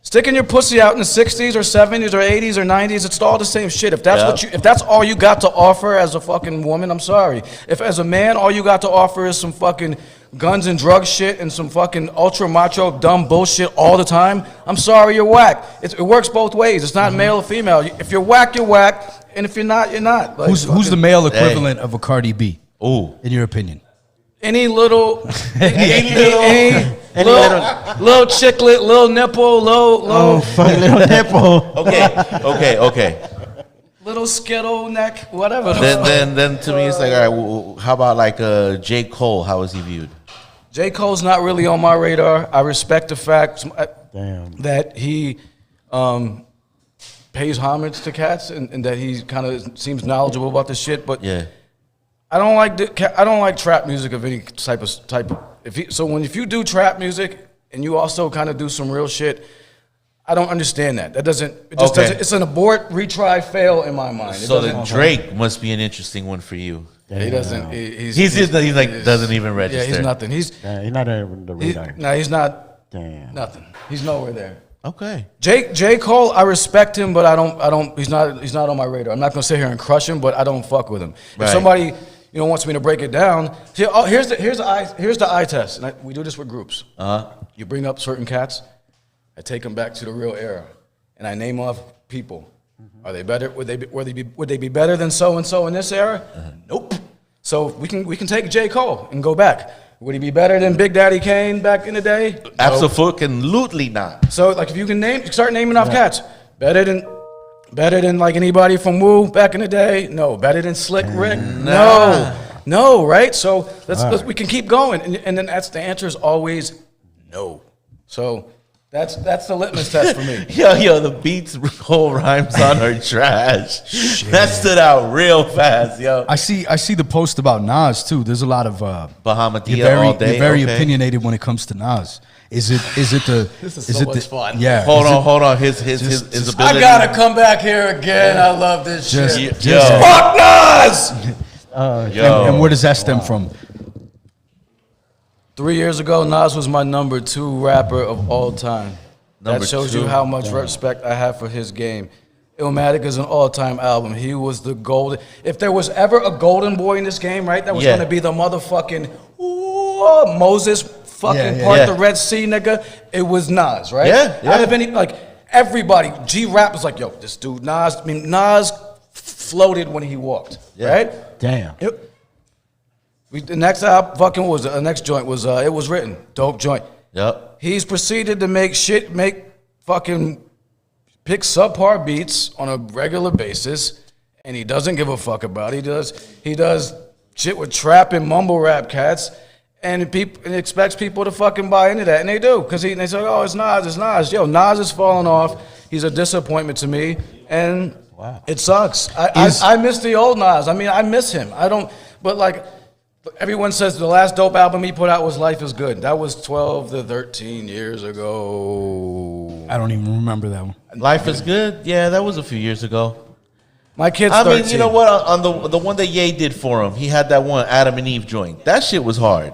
Sticking your pussy out in the 60s or 70s or 80s or 90s, it's all the same shit. If that's Yeah. if that's all you got to offer as a fucking woman, I'm sorry. If as a man all you got to offer is some fucking guns and drug shit and some fucking ultra macho dumb bullshit all the time, I'm sorry, you're whack. It works both ways. It's not male or female. If you're whack, you're whack, and if you're not, you're not. Like, Who's the fucking- male equivalent of a Cardi B? Ooh. In your opinion? Any little, any Any little chicklet, little nipple, Oh, low, fuck, little nipple. Okay. little skittle neck, whatever. Then to me, it's like, all right, well, how about like J. Cole? How is he viewed? J. Cole's not really on my radar. I respect the fact Damn. that he pays homage to cats and that he kind of seems knowledgeable about this shit. But Yeah. I don't like trap music of any type of. If you do trap music and you also kind of do some real shit, I don't understand that. It just Okay. doesn't. It's an abort, retry, fail in my mind. It So doesn't- then Drake must be an interesting one for you. he doesn't. He's like doesn't even register. Yeah, he's nothing. He's He's not on the radar. no, he's not Damn. nothing. He's nowhere there. Okay. J. Cole, I respect him, but I don't. He's not on my radar. I'm not gonna sit here and crush him, but I don't fuck with him. Right. If somebody wants me to break it down, here's the eye test, and we do this with groups. You bring up certain cats, I take them back to the real era, and I name off people. Are they better? Would they be better than so and so in this era? Nope. So we can take J. Cole and go back. Would he be better than Big Daddy Kane back in the day? Nope. Absolutely not. So like if you can start naming off cats, better than like anybody from Wu back in the day? No. Better than Slick Rick? No, right? So we can keep going, and then the answer is always no. So that's the litmus test for me. Yo, the beats whole rhymes on are trash. That stood out real fast, yo. I see the post about Nas too. There's a lot of Bahamadia all day. You're very okay. opinionated when it comes to Nas. Is it the This is so much fun. Yeah. Hold on. His just- ability. I gotta come back here again. I love this Just- shit. Yo. Fuck Nas! Yo. And where does that stem from? 3 years ago, Nas was my number 2 rapper of all time. Number That shows 2? you how much respect I have for his game. Illmatic is an all-time album. He was the golden. If there was ever a golden boy in this game, right, that was Yeah. gonna be the motherfucking Moses fucking Yeah. part the Red Sea nigga. It was Nas, right? Yeah. Out of any everybody, G-Rap was like, yo, this dude Nas. I mean, Nas floated when he walked, right? Damn. The next album, fucking what was it? The next joint was It Was Written, dope joint. Yep. He's proceeded to pick subpar beats on a regular basis, and he doesn't give a fuck about it. He does shit with trap and mumble rap cats, and expects people to fucking buy into that, and they do, because they say, oh, it's Nas. Yo, Nas is falling off. He's a disappointment to me, and it sucks. I miss the old Nas. I mean, I miss him. I don't, but like, Everyone says the last dope album he put out was Life Is Good. That was 12 to 13 years ago. I don't even remember that one. Life is Good. Yeah, that was a few years ago. My kid's I 13. mean, you know what? On the one that Ye did for him, he had that one Adam and Eve joint. That shit was hard.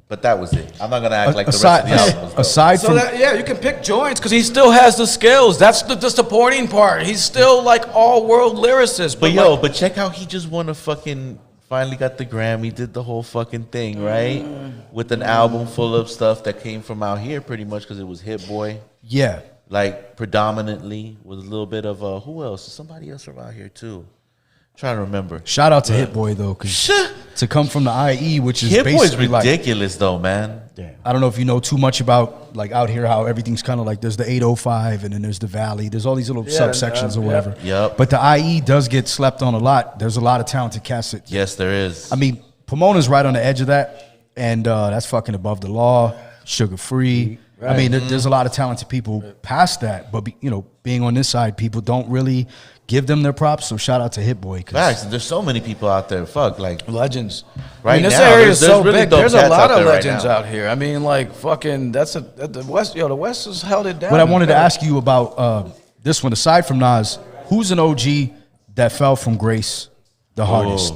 But that was it. I'm not gonna act like the rest of the album was dope. Aside So from that, yeah, you can pick joints because he still has the skills. That's the disappointing part. He's still like all world lyricist. But yo, but check how he just won a fucking. Finally got the Grammy, did the whole fucking thing, right? With an album full of stuff that came from out here, pretty much because it was Hit Boy. yeah, Like predominantly with a little bit of who else? Somebody else from out here too. Trying to remember. shout out to Hit Boy though, because to come from the IE, which is Hit Boy's basically like, ridiculous though, man. Damn. I don't know if you know too much about like out here how everything's kind of like there's the 805 and then there's the Valley. There's all these little subsections or whatever. Yep. But the IE does get slept on a lot. There's a lot of talented cats that, Yes, there is. I mean, Pomona's right on the edge of that, and that's fucking above the law, sugar free. I mean, there's a lot of talented people past that, but being on this side, people don't really give them their props. So shout out to Hit Boy. Facts. There's so many people out there. Fuck, like legends. Right I mean, this now, area is there's so really big. dope There's a cats lot out of there right legends now. out here. I mean, like fucking. That's the West. Yo, the West has held it down. But I wanted to ask you about this one. Aside from Nas, who's an OG that fell from grace the hardest?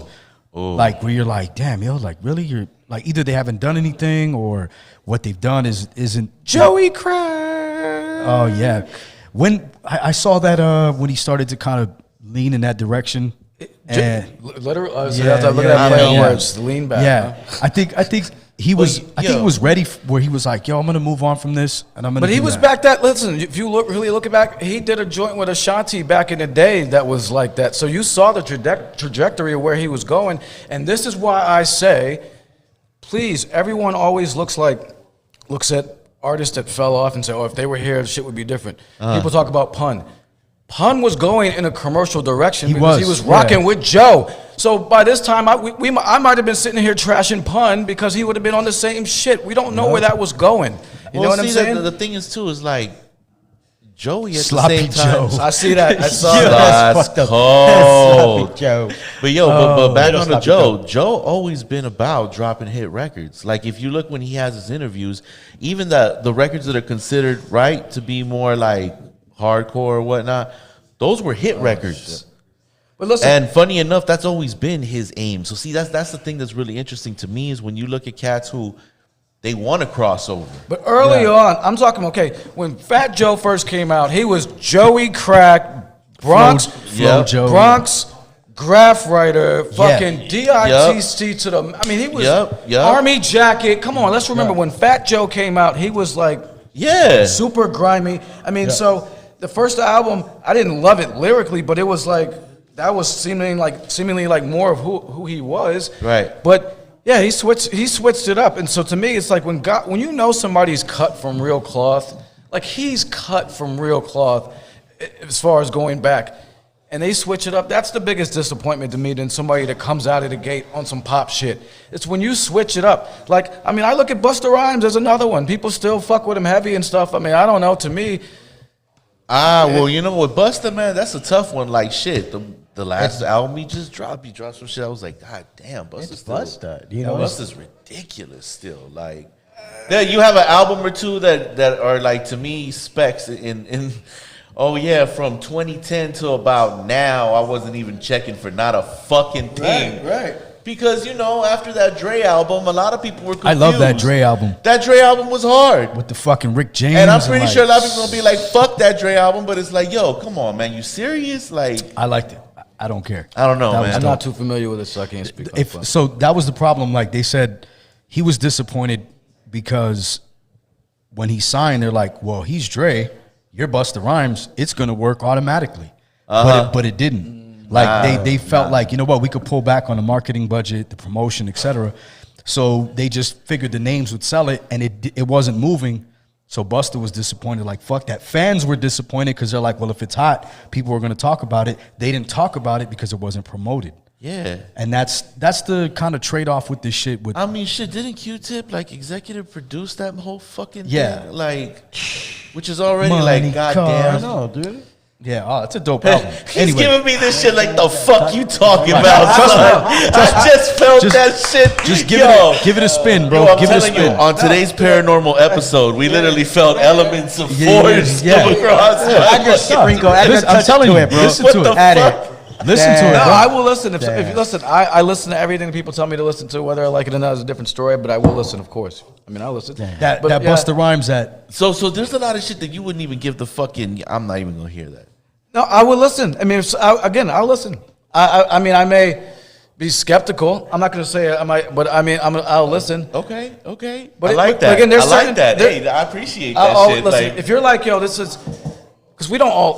Like where you're like, damn, yo, like really, you're like either they haven't done anything or what they've done isn't Joey Craig. Oh yeah, when I saw that when he started to kind of lean in that direction, and Literally, so Yeah, that's look yeah, at that play yeah, on yeah. words. Lean back. yeah, huh? I think he was Well, I think he was ready where he was like, yo, I'm gonna move on from this, and I'm gonna. But he do was that. back that. Listen, if you really look back, he did a joint with Ashanti back in the day that was like that. So you saw the trajectory of where he was going, and this is why I say, please, everyone always looks at artists that fell off and say, oh, if they were here, shit would be different. People talk about Pun. Pun was going in a commercial direction because he was rocking with Joe. So by this time, I might have been sitting here trashing Pun because he would have been on the same shit. We don't know where that was going. You know what I'm saying? The thing is too is like Joey at Sloppy the same time. Joe. I see that. I saw Yeah, that. that's fucked up. cold. Sloppy Joe. But yo, but back Little on the Sloppy Joe always been about dropping hit records. Like if you look when he has his interviews, even the records that are considered right to be more like hardcore or whatnot, those were hit records. But listen, And funny enough, that's always been his aim. So see, that's the thing that's really interesting to me is when you look at cats who they want to cross over. but early on, I'm talking, okay, when Fat Joe first came out, he was Joey Crack, Bronx, Flo Joe. Bronx, graph writer, fucking DITC to the, I mean, he was Yep. Army Jacket. Come on, let's remember when Fat Joe came out, he was like Yeah. super grimy. I mean, so the first album, I didn't love it lyrically, but it was like, that was seemingly like more of who he was. Right. But yeah, he switched it up. And so to me, it's like when you know somebody's cut from real cloth, like he's cut from real cloth as far as going back, and they switch it up, that's the biggest disappointment to me than somebody that comes out of the gate on some pop shit. It's when you switch it up. Like, I mean, I look at Busta Rhymes as another one. People still fuck with him heavy and stuff. I mean, I don't know. To me, Well, you know what, Busta, man, that's a tough one. Like shit, the last album he dropped some shit. I was like, God damn, Busta's It's still, Busta. You know, Busta's ridiculous still. Like, yeah, you have an album or two that are like to me specs in. Oh yeah, from 2010 to about now, I wasn't even checking for not a fucking thing. right. Because after that Dre album, a lot of people were confused. I love that Dre album That Dre album was hard. with the fucking Rick James. And I'm pretty like, sure a lot of people gonna be like, "Fuck that Dre album," but it's like, "Yo, come on, man, you serious?" Like, I liked it. I don't care. I don't know, That was man. I'm dope. not too familiar with it, so I can't speak on it. So that was the problem. Like they said, he was disappointed because when he signed, they're like, "Well, he's Dre. You're Busta Rhymes. It's gonna work automatically." But it didn't. Like they felt like, you know what, we could pull back on the marketing budget, the promotion, etc. So they just figured the names would sell it, and it wasn't moving. So Busta was disappointed. Like fuck that. Fans were disappointed because they're like, well, if it's hot, people are gonna talk about it. They didn't talk about it because it wasn't promoted. Yeah. And that's the kind of trade off with this shit. With I mean, shit, didn't Q-Tip like executive produce that whole fucking Yeah. thing? Like, which is already Money like, I goddamn. know, dude. Yeah, oh, it's a dope album. He's giving me this shit like the fuck you talking about, son. I just felt that shit. Just give it a spin, bro. Yo, I'm give it a telling spin. you, on today's paranormal episode, we literally felt elements of Yeah, force yeah. come across. Add your sprinkle. Add your Listen, I'm touch telling to you, it, bro. listen What to the it. Add fuck? it. Listen to it, No, bro. I will listen. If Damn. you listen, I listen to everything people tell me to listen to. Whether I like it or not is a different story, but I will listen, of course. I mean, I'll listen. That But, yeah. Busta Rhymes So there's a lot of shit that you wouldn't even give the fucking. I'm not even gonna hear that. No, I will listen. I mean, again, I'll listen. I mean, I may be skeptical. I'm not going to say I might, but I mean, I'll listen. Okay. But I like but that. again, there's I like certain- that. there- Hey, I appreciate that shit. Listen, Like, if you're like, yo, this is because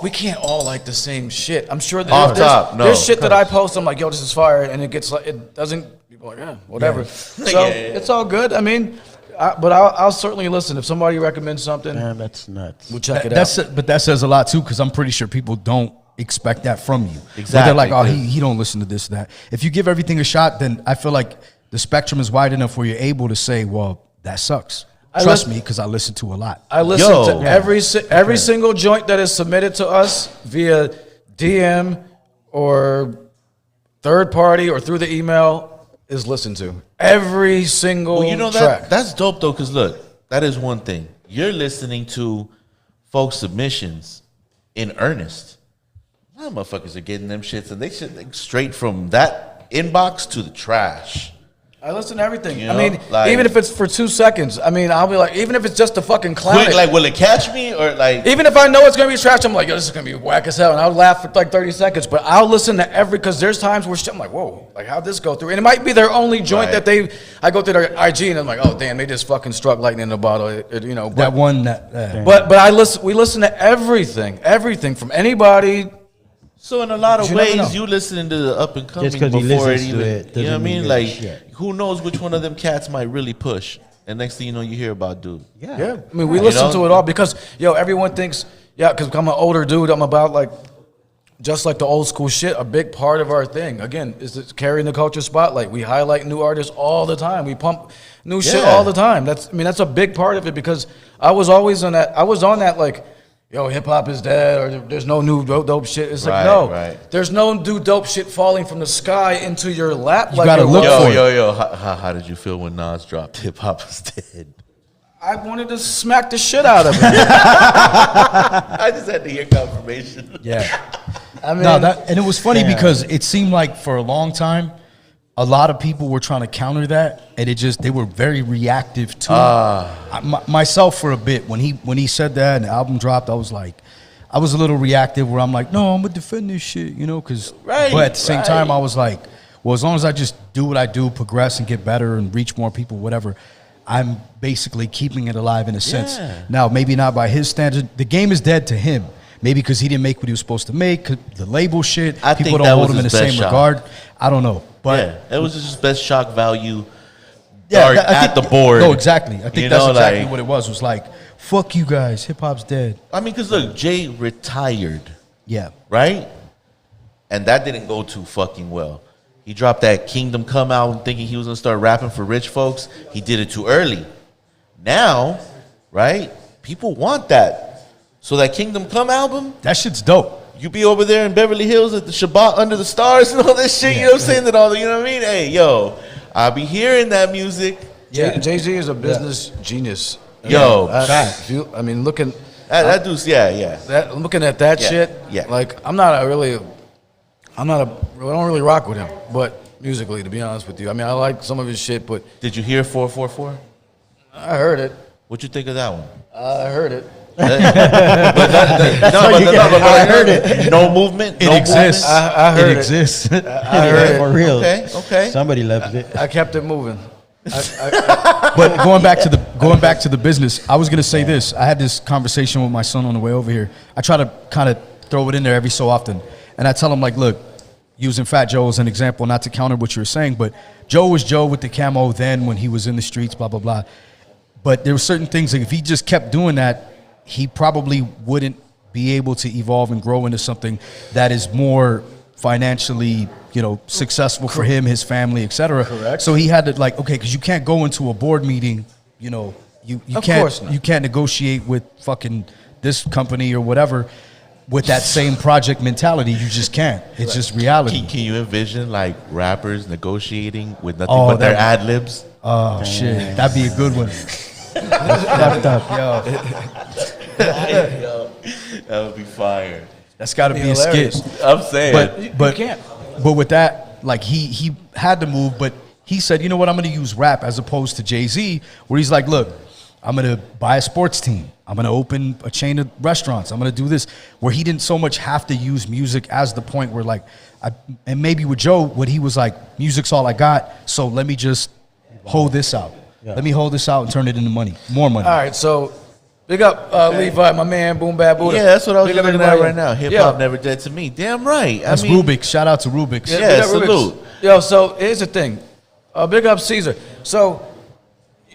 we can't all like the same shit. I'm sure that Off top, no, there's shit of that I post. I'm like, yo, this is fire, and it gets like it doesn't. People are like, yeah, whatever. So Yeah. it's all good. I mean, but I'll certainly listen if somebody recommends something. Man, that's nuts. We'll check it out. But that says a lot too, because I'm pretty sure people don't expect that from you. Exactly. They're like, oh, he don't listen to this, that. If you give everything a shot, then I feel like the spectrum is wide enough where you're able to say, well, that sucks. Trust me, because I listen to a lot. I listen Yo. to every single joint that is submitted to us via DM or third party or through the email is listened to. Every single well, you know track. that's dope though, because look, that is one thing. You're listening to folks' submissions in earnest. A lot of motherfuckers are getting them shits, and they shit like, straight from that inbox to the trash. I listen to everything. You I know, mean, like- even if it's for 2 seconds, I mean, I'll be like, even if it's just to fucking clown Quick, it. like, will it catch me or like? Even if I know it's gonna be trash, I'm like, yo, this is gonna be whack as hell, and I'll laugh for like 30 seconds. But I'll listen to because there's times where I'm like, whoa, like how'd this go through? And it might be their only joint Right. that I go through their IG and I'm like, oh damn, they just fucking struck lightning in a bottle, you know. That But, one that. we listen to everything from anybody. So in a lot of You never know. ways, you listening to the up and coming Just 'cause he before it listens to even. it You know what I doesn't mean? mean Like, shit. who knows which one of them cats might really push? And next thing you know, you hear about dude. Yeah, I mean, we You listen know? to it all because, yo, everyone thinks, because I'm an older dude, I'm about like, just like the old school shit, a big part of our thing, again, is carrying the culture spotlight. We highlight new artists all the time. We pump new shit Yeah. all the time. That's a big part of it because I was always on that like, yo, hip hop is dead or there's no new dope shit. It's Right, like, no, right. there's no new dope shit falling from the sky into your lap. You gotta it look was. for it. Yo, how did you feel when Nas dropped Hip Hop is Dead? I wanted to smack the shit out of it. I just had to hear confirmation. Yeah. I mean, And it was funny Damn. because it seemed like for a long time, a lot of people were trying to counter that, and they were very reactive to it. Myself for a bit when he said that and the album dropped, I was a little reactive where I'm like, no, I'm gonna defend this shit, you know, because. Right, But at the same right. time, I was like, well, as long as I just do what I do, progress and get better and reach more people, whatever. I'm basically keeping it alive in a sense. Yeah. Now, maybe not by his standard. The game is dead to him. Maybe because he didn't make what he was supposed to make. 'Cause the label shit. I People think don't that hold was him in the his best same shot. regard. I don't know. But Yeah, it was just best shock value dart I at think- the board. No, exactly. I think You that's know, exactly like- what it was. Was like, fuck you guys. Hip hop's dead. I mean, because look, Jay retired, Yeah. right? And that didn't go too fucking well. He dropped that Kingdom Come album thinking he was gonna start rapping for rich folks. He did it too early. Now, right? People want that. So that Kingdom Come album, That shit's dope. you be over there in Beverly Hills at the Shabbat under the stars and all this shit. You know what I'm saying? That all the, you know what I mean? Hey, yo, I'll be hearing that music. Yeah. Jay-Z is a business genius. Yo, Looking that dude's yeah. looking at that Yeah, shit, yeah. like I don't really rock with him, but musically, to be honest with you, I mean, I like some of his shit, but Did you hear 444? I heard it. What'd you think of that one? I heard it. I heard it. No movement. It no exists. movement? I heard it it. exists. I heard it. For real. Okay. Somebody left it. I kept it moving. But going back to the business, I was gonna say this. I had this conversation with my son on the way over here. I try to kind of throw it in there every so often, and I tell him like, look, using Fat Joe as an example, not to counter what you were saying, but Joe was Joe with the camo then when he was in the streets, blah blah blah. But there were certain things like if he just kept doing that, he probably wouldn't be able to evolve and grow into something that is more financially, successful for him, his family, etc. Correct. So he had to because you can't go into a board meeting, you Of course not. can't negotiate with fucking this company or whatever. with that same project mentality, you just can't. It's just reality. Can you envision like rappers negotiating with nothing Oh, but their that- ad libs? Oh shit, that'd be a good one. Fucked up. Yo, That would be fire. that's got to be a hilarious. skit. I'm saying. But can't. But with that, like he had to move, but he said, you know what, I'm going to use rap as opposed to Jay-Z, where he's like, look, I'm going to buy a sports team. I'm going to open a chain of restaurants. I'm going to do this, where he didn't so much have to use music as the point where like, and maybe with Joe, what he was like, music's all I got, so let me just hold this out. Yeah. Let me hold this out and turn it into money, more money. All right, so big up Levi, my man, Boom Bad Buddha. Yeah, that's what I was Big up looking at everybody. right now. Hip Yeah. hop never dead to me. Damn right. That's I mean, Rubik's. Shout out to Rubik's. Yeah. big up Rubik's. salute. Yo, so here's the thing. Big up Caesar. So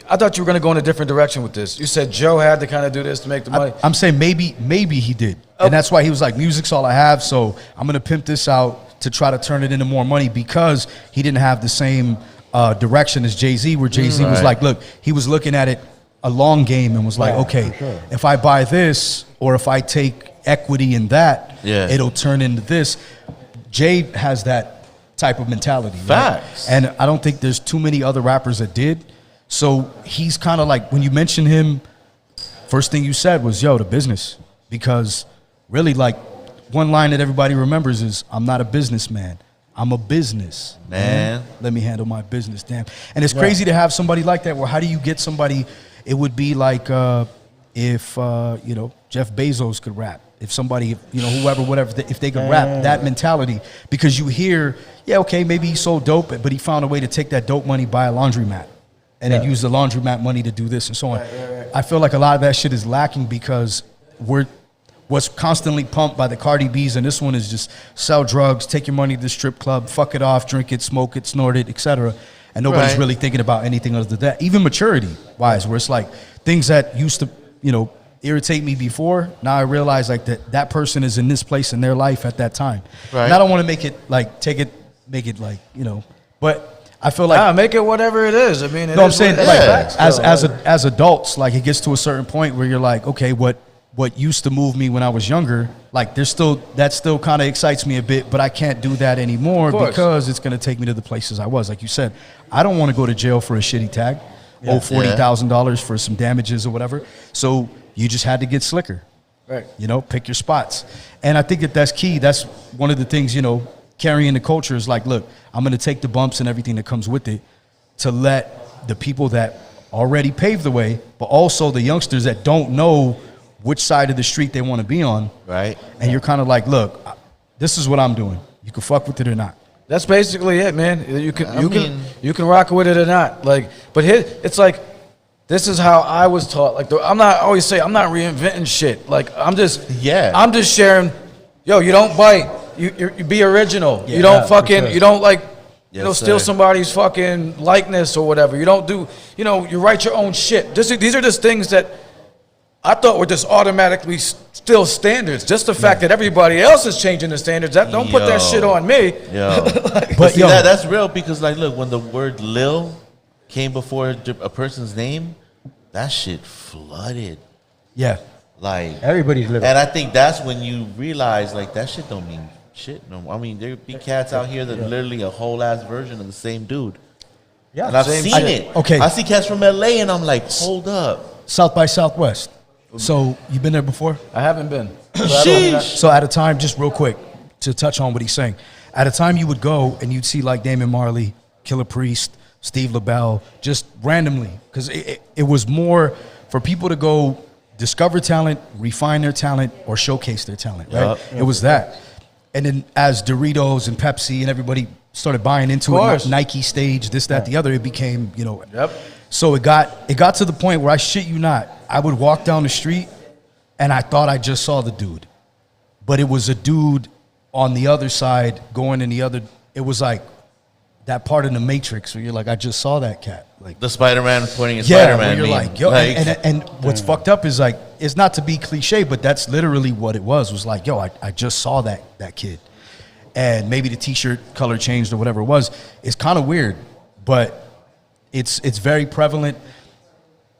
I thought you were going to go in a different direction with this. You said Joe had to kind of do this to make the money. I'm saying maybe he did. And that's why he was like, music's all I have, so I'm going to pimp this out to try to turn it into more money, because he didn't have the same direction as Jay-Z, where Jay-Z was Right. like, look, he was looking at it a long game and was like, Yeah, okay, for sure. if I buy this or if I take equity in that, Yeah. it'll turn into this. Jay has that type of mentality. right? Facts. And I don't think there's too many other rappers that did. So he's kind of like, when you mention him, first thing you said was, yo, the business. Because really, like, one line that everybody remembers is, I'm not a businessman. I'm a business. Man. Let me handle my business, damn. And it's crazy to have somebody like that, where how do you get somebody, it would be like if, you know, Jeff Bezos could rap. If somebody, you know, whoever, whatever, if they could rap, that mentality. Because you hear, yeah, okay, maybe he sold dope, but he found a way to take that dope money, buy a laundromat, and then use the laundromat money to do this and so on. I feel like a lot of that shit is lacking, because what's constantly pumped by the Cardi B's, and this one is just sell drugs, take your money to the strip club, fuck it off, drink it, smoke it, snort it, etc. And nobody's Right. really thinking about anything other than that. Even maturity-wise, where it's like things that used to, you know, irritate me before, now I realize like that person is in this place in their life at that time. Right. And I don't want to make it like, make it like, you know, but I feel like, Make it whatever it is. I mean, it no, I'm is saying what it like is. as adults, like it gets to a certain point where you're like, okay, what used to move me when I was younger, like that still kind of excites me a bit, but I can't do that anymore Of course. because it's going to take me to the places I was. Like you said, I don't want to go to jail for a shitty tag, owe $40,000 for some damages or whatever. So you just had to get slicker. Right. You know, pick your spots. And I think that's key. That's one of the things, you know, carrying the culture is like, look, I'm going to take the bumps and everything that comes with it to let the people that already paved the way, but also the youngsters that don't know which side of the street they want to be on. Right. And you're kind of like, look, this is what I'm doing. You can fuck with it or not. That's basically it, man. You mean- can rock with it or not. Like, but here it's like, this is how I was taught. Like, I'm not I always say I'm not reinventing shit. Like, I'm just sharing. Yo, you don't bite. You be original. Yeah, you don't for fucking. sure. You don't like. Yes, steal sir. somebody's fucking likeness or whatever. You don't do. You know, you write your own shit. These are just things that I thought were just automatically still standards. Just the fact that everybody else is changing the standards. That don't put that Yo. shit on me. Yo. But See, yo, that's real, because like, look, when the word Lil came before a person's name, that shit flooded. yeah. Like, Everybody's living. and I think that's when you realize like that shit don't mean shit. No, I mean there be cats out here that literally a whole ass version of the same dude. Yeah, And I've same seen shit. it. Okay. I see cats from LA, and I'm like, hold up. South by Southwest. So you been there before? I haven't been. Sheesh. So at a time, just real quick, to touch on what he's saying, at a time you would go and you'd see like Damon Marley, Killer Priest, Steve LaBelle, just randomly, because it was more for people to go discover talent, refine their talent, or showcase their talent, right? Yup. It was that. And then as Doritos and Pepsi and everybody started buying into Of it, course. Nike stage, this, that, the other, it became, you know. Yep. So it got to the point where I shit you not, I would walk down the street and I thought I just saw the dude. But it was a dude on the other side going in the other, it was like that part of the Matrix where you're like, I just saw that cat. Like, The Spider-Man pointing at yeah, Spider-Man. where you're meme. like, yo, and what's fucked up is like, it's not to be cliche, but that's literally what it was like, yo, I just saw that kid. And maybe the t-shirt color changed or whatever it was. It's kind of weird, but it's very prevalent.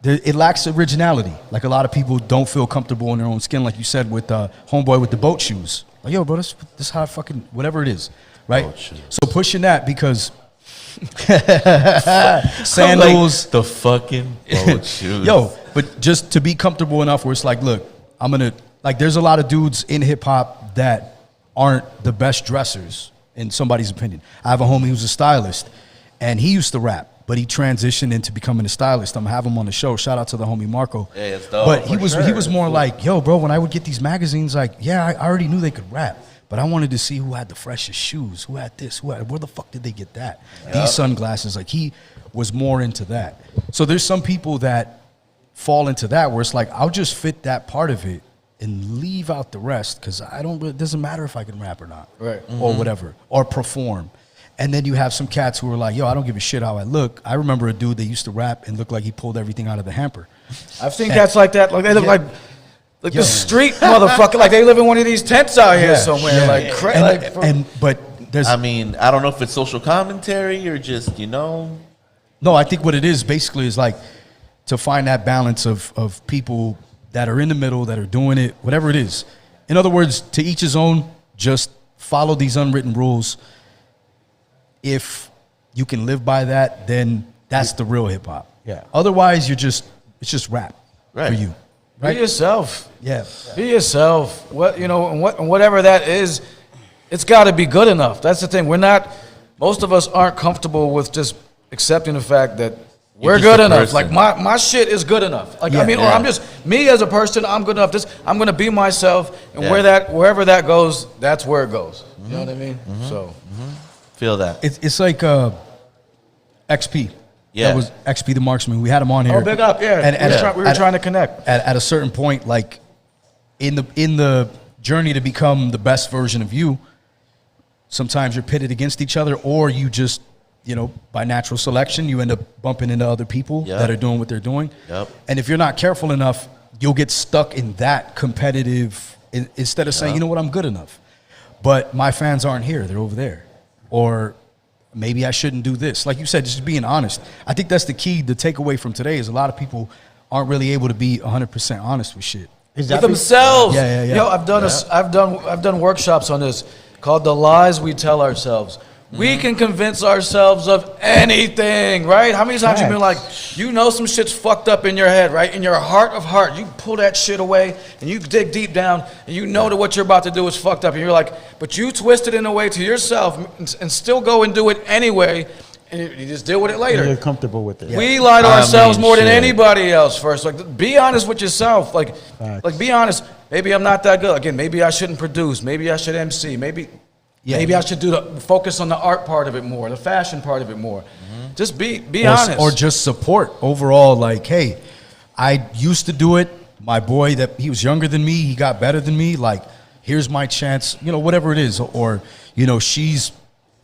it lacks originality. Like a lot of people don't feel comfortable in their own skin, like you said with Homeboy with the boat shoes. Like, yo, bro, this how I fucking whatever it is, right? So pushing that because sandals, like the fucking boat shoes. yo, but just to be comfortable enough where it's like, look, I'm gonna like. There's a lot of dudes in hip hop that aren't the best dressers in somebody's opinion. I have a homie who's a stylist, and he used to rap. But he transitioned into becoming a stylist. I'm gonna have him on the show. Shout out to the homie Marco. Yeah, it's dope. But he was more like, yo, bro, when I would get these magazines, like, yeah, I already knew they could rap. But I wanted to see who had the freshest shoes, who had this, where the fuck did they get that? These sunglasses, like he was more into that. So there's some people that fall into that where it's like, I'll just fit that part of it and leave out the rest because it doesn't matter if I can rap or not. Right. Or whatever, or perform. And then you have some cats who are like, yo, I don't give a shit how I look. I remember a dude that used to rap and looked like he pulled everything out of the hamper. I've seen cats like that. Like they look like the street motherfucker. Like they live in one of these tents out here somewhere. But there's. I mean, I don't know if it's social commentary or just, No, I think what it is basically is like to find that balance of people that are in the middle, that are doing it, whatever it is. In other words, to each his own, just follow these unwritten rules. If you can live by that, then that's the real hip hop. Yeah. Otherwise, it's just rap for you. Right? Be yourself. Yeah. Be yourself. Whatever that is, it's got to be good enough. That's the thing. Most of us aren't comfortable with just accepting the fact that we're good enough. Like my shit is good enough. Like or I'm just me as a person. I'm good enough. I'm gonna be myself, and wherever that goes, that's where it goes. You know what I mean? So. Feel that. It's like XP. Yeah. That was XP the Marksman. We had him on here. Oh, big up. Yeah. We were trying to connect. At a certain point, like in the journey to become the best version of you, sometimes you're pitted against each other, or you just, by natural selection, you end up bumping into other people that are doing what they're doing. Yep. And if you're not careful enough, you'll get stuck in that competitive instead of saying, you know what, I'm good enough. But my fans aren't here. They're over there. Or maybe I shouldn't do this. Like you said, just being honest. I think that's the key. The takeaway from today is a lot of people aren't really able to be 100% honest with shit. With themselves. Yeah. Yo, I've done workshops on this called The Lies We Tell Ourselves. We can convince ourselves of anything, right? How many times you've been like, some shit's fucked up in your head, right? In your heart of heart, you pull that shit away and you dig deep down and you know that what you're about to do is fucked up. And you're like, but you twist it in a way to yourself and still go and do it anyway. And you just deal with it later. You're comfortable with it. We lie to ourselves more than anybody else first. Like, be honest with yourself. Like, be honest. Maybe I'm not that good. Again, maybe I shouldn't produce. Maybe I should MC. Maybe I should focus on the art part of it more, the fashion part of it more. Just be honest. Or just support overall. Like, hey, I used to do it. My boy, he was younger than me, he got better than me. Like, here's my chance. Whatever it is. Or she's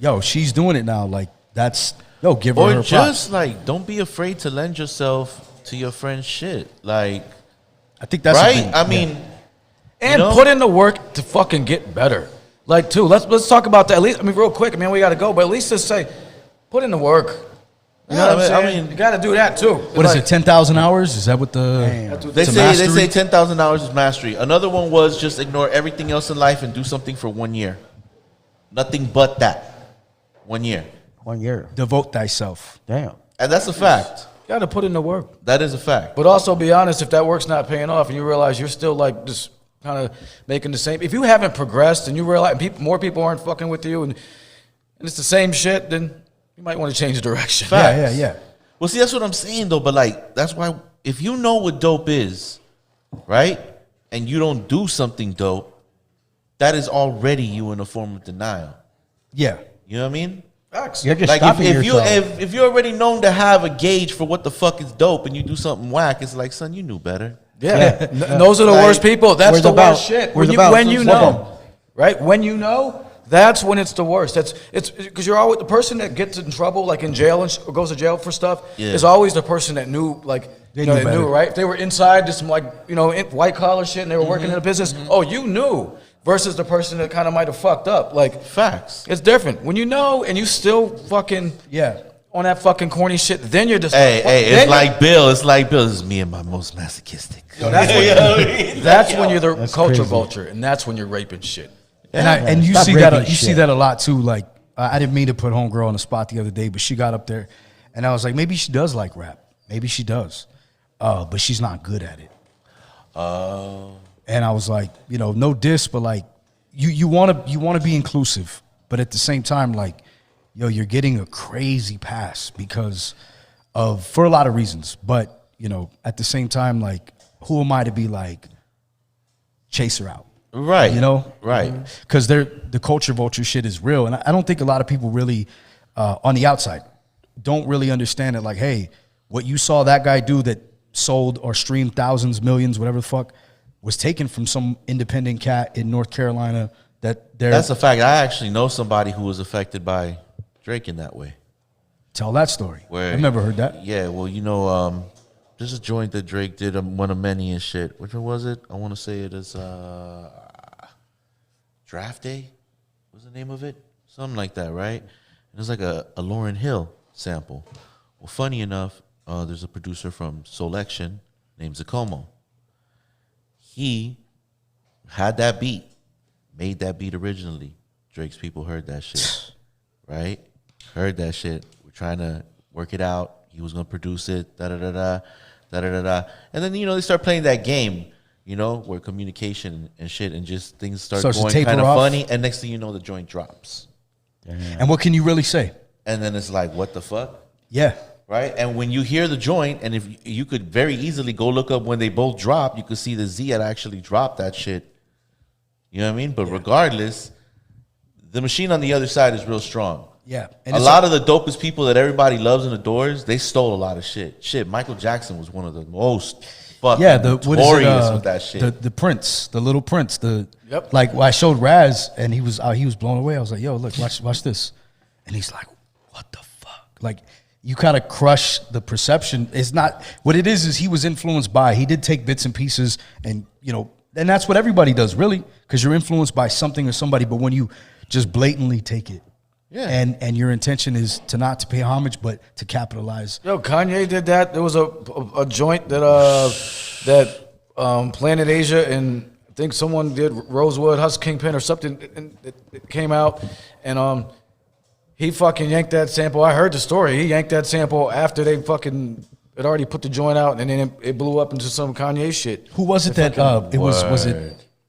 doing it now. Like, give her her props. Or just like, don't be afraid to lend yourself to your friend's shit. Like, I think that's right. The thing. I mean, and put in the work to fucking get better. Like, too, let's talk about that. At least, real quick. We got to go, but at least just say, put in the work. You know what I'm saying? You got to do that too. What is it? 10,000 hours? Is that what they say? 10,000 hours is mastery. Another one was just ignore everything else in life and do something for 1 year. Nothing but that. 1 year. 1 year. Devote thyself. Damn. And that's a fact. You got to put in the work. That is a fact. But also be honest. If that work's not paying off, and you realize you're still like just kind of making the same. If you haven't progressed and you realize more people aren't fucking with you and it's the same shit, then you might want to change the direction. Yeah. Well, see, that's what I'm saying, though. But, like, that's why if you know what dope is, right, and you don't do something dope, that is already you in a form of denial. Yeah. You know what I mean? Facts. You're just like, stopping yourself. if you're already known to have a gauge for what the fuck is dope and you do something whack, it's like, son, you knew better. Yeah. Those are the worst people. That's the worst shit. When you know, right? When you know, that's when it's the worst. It's because you're always the person that gets in trouble, like in jail or goes to jail for stuff, is always the person that knew, like, they knew, right? If they were inside just some, like, white collar shit and they were working in a business, you knew. Versus the person that kind of might have fucked up. Like, facts. It's different. When you know and you still fucking on that fucking corny shit, then you're just It's like Bill. It's like Bill. This is me and my most masochistic. That's when you're the That's culture crazy. vulture, and that's when you're raping shit. And you Stop see that raping you see shit. that a lot too. Like I didn't mean to put homegirl on the spot the other day, but she got up there, and I was like, maybe she does like rap. Maybe she does, but she's not good at it. And I was like, you know, no diss, but like you want to be inclusive, but at the same time, like, yo, you're getting a crazy pass because of for a lot of reasons. But you know, at the same time, like, who am I to be like chase her out? Right. You know? Right. Because the culture vulture shit is real. And I don't think a lot of people really, on the outside, don't really understand it. Like, hey, what you saw that guy do that sold or streamed thousands, millions, whatever the fuck, was taken from some independent cat in North Carolina that they're... That's a fact. I actually know somebody who was affected by Drake in that way. Tell that story. Where, I've never heard that. Yeah, well, you know, there's a joint that Drake did, one of many and shit. Which one was it? I want to say it is Draft Day. What's the name of it? Something like that, right? It was like a Lauryn Hill sample. Well, funny enough, there's a producer from Solection named Zacomo. He had that beat, made that beat originally. Drake's people heard that shit, right? Heard that shit. We're trying to work it out. He was gonna produce it, da-da-da-da, da-da-da-da. And then, you know, they start playing that game, you know, where communication and shit and just things start Starts to going taper kind of off. funny. And next thing you know, the joint drops. And what can you really say? And then it's like, what the fuck? Yeah. Right? And when you hear the joint, and if you could very easily go look up when they both dropped, you could see the Z had actually dropped that shit. You know what I mean? But regardless, the machine on the other side is real strong. Yeah. And A it's lot of the dopest people that everybody loves and adores, they stole a lot of shit. Shit, Michael Jackson was one of the most fucking yeah, what is it, notorious with that shit. The Prince, the Little Prince, Yep. like I showed Raz and he was blown away. I was like, yo, look, watch this. And he's like, what the fuck? Like, you kind of crush the perception. It's not what it is he was influenced by. He did take bits and pieces, and you know, and that's what everybody does, really, because you're influenced by something or somebody. But when you just blatantly take it, Yeah. and your intention is to not to pay homage, but to capitalize. Yo, Kanye did that. There was a joint that Planet Asia and I think someone did Rosewood, Husk Kingpin or something, and it came out, and he fucking yanked that sample. I heard the story. He yanked that sample after they fucking had already put the joint out, and then it blew up into some Kanye shit. Who was it that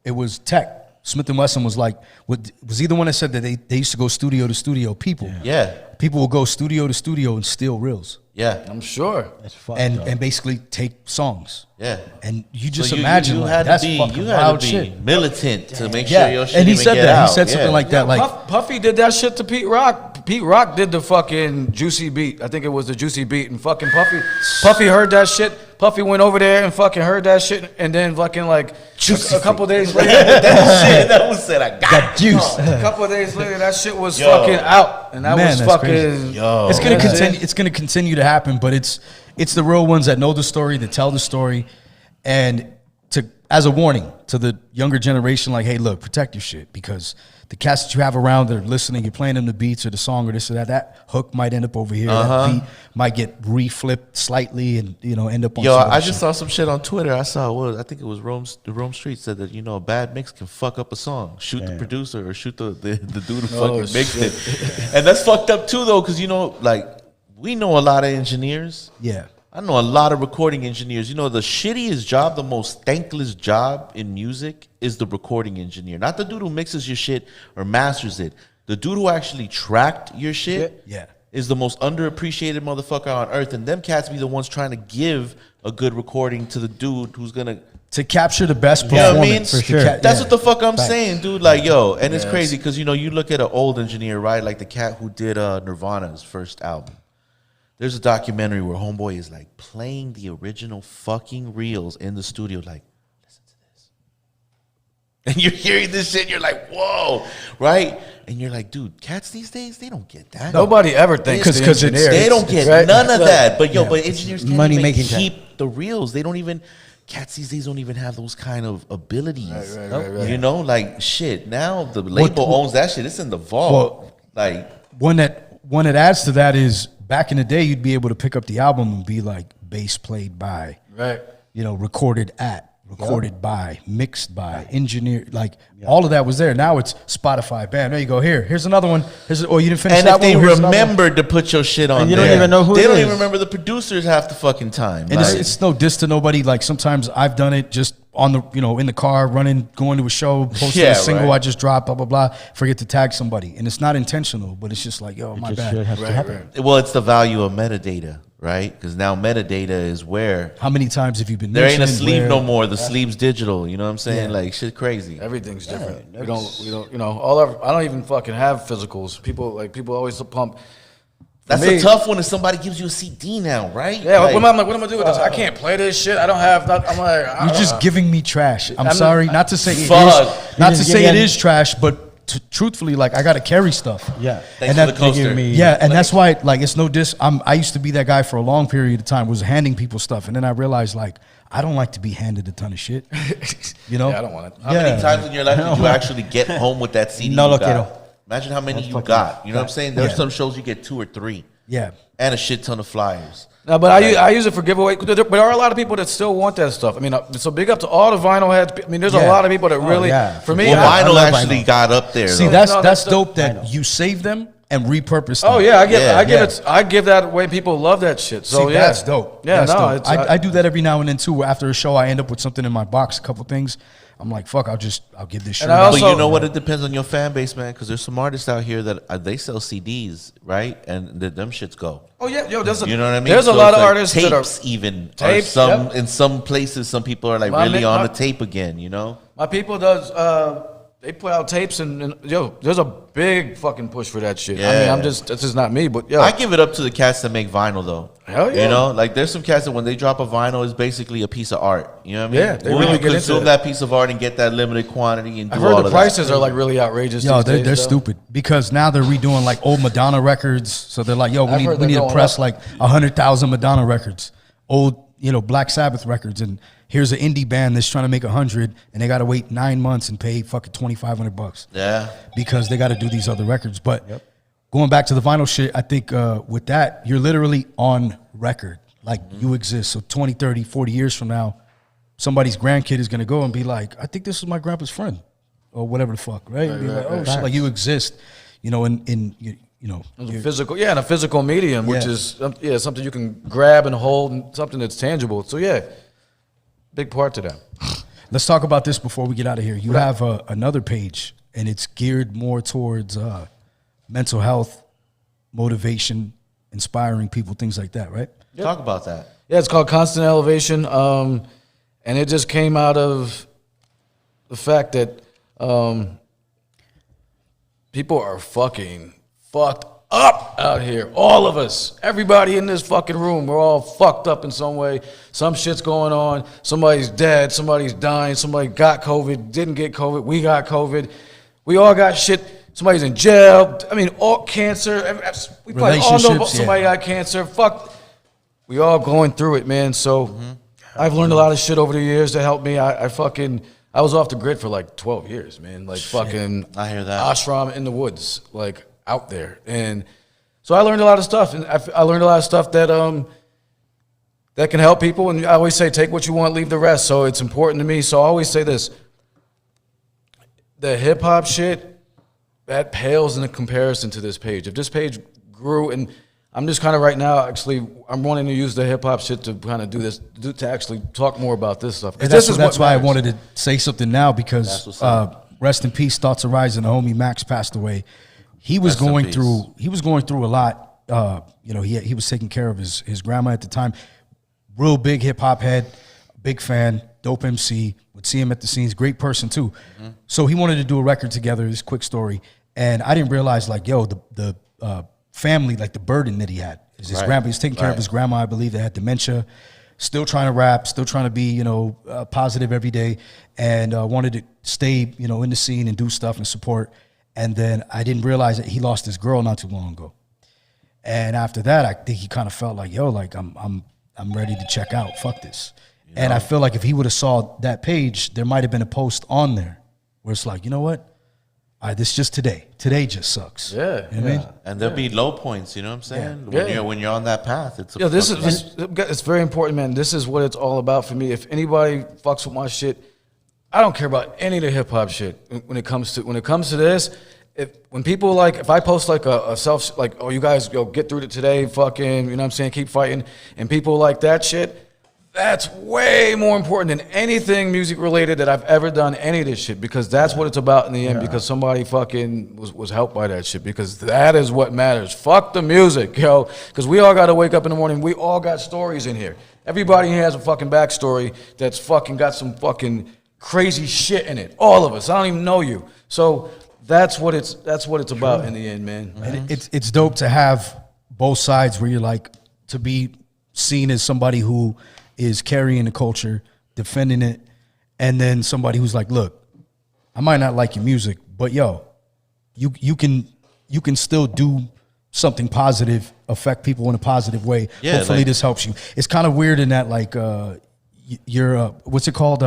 it was Tech Smith and Wesson was like, was he the one that said that they used to go studio to studio? People, Yeah. people will go studio to studio and steal reels, Yeah. I'm sure. That's fucked and up. and basically take songs. Yeah. And you just So imagine you like, had that's to be, fucking you had wild to be shit. militant to make Yeah, sure your shit and he even said get that. out. He said something Yeah. like that. Like, Puffy did that shit to Pete Rock. Pete Rock did the fucking Juicy Beat. I think it was the Juicy Beat, and fucking Puffy heard that shit. Puffy went over there and fucking heard that shit, and then fucking like a couple days later, that was said, I got juice. a couple of days later, that shit was fucking out, and that Man, was that's fucking. crazy. Yo. It's gonna That's continue. it. It's gonna continue to happen, but it's the real ones that know the story, that tell the story, and to as a warning to the younger generation, like, hey, look, protect your shit, because the cats that you have around that are listening, you're playing them the beats or the song or this or that. That hook might end up over here. That beat might get reflipped slightly, and end up on. Yo, some other I just shit. saw some shit on Twitter. I saw I think it was the Rome Street said that a bad mix can fuck up a song. Shoot the producer or shoot the dude who fucking mixed it. And that's fucked up too, though, because like we know a lot of engineers. Yeah. I know a lot of recording engineers. The shittiest job, the most thankless job in music is the recording engineer. Not the dude who mixes your shit or masters it. The dude who actually tracked your shit Yeah. is the most underappreciated motherfucker on earth. And them cats be the ones trying to give a good recording to the dude who's going to capture the best You know performance. what I mean? For To sure. That's yeah. what the fuck I'm Facts. saying, dude. Like, yo, and it's crazy because you look at an old engineer, right? Like the cat who did Nirvana's first album. There's a documentary where homeboy is like playing the original fucking reels in the studio, like, listen to this. And you're hearing this shit, and you're like, whoa, right? And you're like, dude, cats these days, they don't get that. Nobody ever thinks the 'Cause it's- engineer. They don't get Right? none of that. But but engineers can't Money even making keep the reels. They don't even. Cats these days don't even have those kind of abilities. right. Like shit. Now the label owns that shit. It's in the vault. Well, like One that adds to that is back in the day, you'd be able to pick up the album and be like, bass played by, Right. you know, recorded by, mixed by, engineered, like all of that was there. Now it's Spotify. Bam, there you go. Here's another one. You didn't finish And that if they one. Here's another one. remembered to put your shit on And you there, don't even know who they it don't is. even remember the producers half the fucking time. And Like, it's no diss to nobody. Like sometimes I've done it just on the, in the car, running, going to a show, posting Yeah, a single right. I just dropped, blah, blah, blah. Forget to tag somebody. And it's not intentional, but it's just like, yo, my Just bad. shit has to happen. well, it's the value of metadata, right? Because now metadata is where How many times have you been there ain't a mentioned, sleeve where- no more. The sleeve's digital. You know what I'm saying? Yeah. Like shit, crazy. Everything's different. We don't. I don't even fucking have physicals. People always pump. That's me- a tough one if somebody gives you a CD now, right? Yeah, Like, what am I gonna do with this? I can't play this shit. I don't have. I'm like, You're just giving me trash. I'm I'm sorry, not- not to say Fuck. not You to just say give it me is trash, but truthfully, like I got to carry stuff. Yeah. Thanks And for the coaster. Yeah, and that's why, like, it's no diss. I used to be that guy for a long period of time, was handing people stuff, and then I realized, like, I don't like to be handed a ton of shit. You know? Yeah, I don't want it. How many times in your life did you actually get home with that CD? No you lo got? quiero. Imagine how many you got. You know what I'm saying? There's Yeah. some shows you get 2 or 3, Yeah. and a shit ton of flyers. No, but I use it for giveaway. But there are a lot of people that still want that stuff. I mean, so big up to all the vinyl heads. I mean, there's a Yeah. lot of people that really. yeah. For me, Well, I vinyl love actually vinyl. got up there. See, though. that's No, that's that's dope I that know. you save them and repurpose them. oh yeah, Yeah. I give that away. People love that shit. So See, yeah, that's dope. Yeah, That's no, dope. it's, I do that every now and then too. Where after a show, I end up with something in my box, a couple things. I'm like, fuck, I'll give this shit. And I out. also- But you know what? It depends on your fan base, man. Because there's some artists out here that they sell CDs, right? And them shits go. Oh yeah, there's a, You know what I mean? There's a So lot it's of like artists that are tapes, even. Or Tapes, some yep. in some places, some people are like My really ma- on my- the tape again. You know? My people does. They put out tapes and there's a big fucking push for that shit. I mean, Yeah. that's just not me, but yo, I give it up to the cats that make vinyl, though. Hell yeah. You know, like there's some cats that when they drop a vinyl, it's basically a piece of art. You know what I mean? Yeah, they Will really you get into consume it. that piece of art and get that limited quantity and do I've all heard the of prices that? are like really outrageous. Yo, these they're days, though. stupid because now they're redoing like old Madonna records. So they're like, yo, I've we heard need they're to going press up. like 100,000 Madonna records, old Black Sabbath records, and here's an indie band that's trying to make 100, and they got to wait 9 months and pay fucking $2,500 Yeah. because they got to do these other records. But going back to the vinyl shit, I think with that, you're literally on record. Like you exist. So 20, 30, 40 years from now, somebody's grandkid is going to go and be like, I think this is my grandpa's friend or whatever the fuck, right? Be like, oh, shit, like you exist, in It's a physical, in a physical medium, which Yeah. is something you can grab and hold, and something that's tangible. So yeah, big part to that. Let's talk about this before we get out of here. You have another page, and it's geared more towards mental health, motivation, inspiring people, things like that, right? Talk about that. Yeah, it's called Constant Elevation, and it just came out of the fact that people are fucking fucked up out here. All of us, everybody in this fucking room, we're all fucked up in some way. Some shit's going on. Somebody's dead. Somebody's dying. Somebody got COVID, didn't get COVID. We got COVID. We all got shit. Somebody's in jail. I mean, all cancer. We probably all know Relationships, somebody got cancer. Fuck. We all going through it, man. So I've learned a lot of shit over the years that helped me. I was off the grid for like 12 years, man. Like fucking I hear that. ashram in the woods, like out there. And so I learned a lot of stuff. And I learned a lot of stuff that that can help people. And I always say, take what you want, leave the rest. So it's important to me. So I always say this. The hip hop shit, that pales in comparison to this page. If this page grew, and I'm just kind of right now, actually, I'm wanting to use the hip hop shit to kind of do this, to actually talk more about this stuff. 'Cause And this that's is that's what why I matters. wanted to say something now That's because what's up. rest in peace, thoughts arising. The homie Max passed away. He was Rest in going peace. through. He was going through a lot. He was taking care of his grandma at the time. Real big hip hop head, big fan, dope MC. Would see him at the scenes. Great person too. So he wanted to do a record together. This quick story, and I didn't realize the family, like the burden that he had. His Right. grandpa, he's taking care of Right. his grandma. I believe they had dementia. Still trying to rap, still trying to be, positive every day, and wanted to stay, in the scene and do stuff and support. And then I didn't realize that he lost his girl not too long ago. And after that, I think he kind of felt like, I'm ready to check out. Fuck this. And I feel like if he would have saw that page, there might have been a post on there where it's like, you know what? this just today. Today just sucks. Yeah. You know what I mean? And there'll be low points, you know what I'm saying? Yeah. When you're on that path, it's Yeah, it's very important, man. This is what it's all about for me. If anybody fucks with my shit, I don't care about any of the hip hop shit. When it comes to this, when people like, if I post like a self, like, oh, you guys go get through it today, fucking, you know what I'm saying, keep fighting, and people like that shit, that's way more important than anything music related that I've ever done, any of this shit, because that's what it's about in the end, because somebody fucking was helped by that shit, because that is what matters. Fuck the music, yo, because we all got to wake up in the morning, we all got stories in here. Everybody here has a fucking backstory that's fucking got some fucking crazy shit in it. All of us. I don't even know you. So that's what it's about in the end, man. And it's dope to have both sides where you're like, to be seen as somebody who is carrying the culture, defending it, and then somebody who's like, look, I might not like your music, but yo, you can still do something positive, affect people in a positive way. Yeah, hopefully like, this helps you. It's kind of weird in that, like, you're what's it called?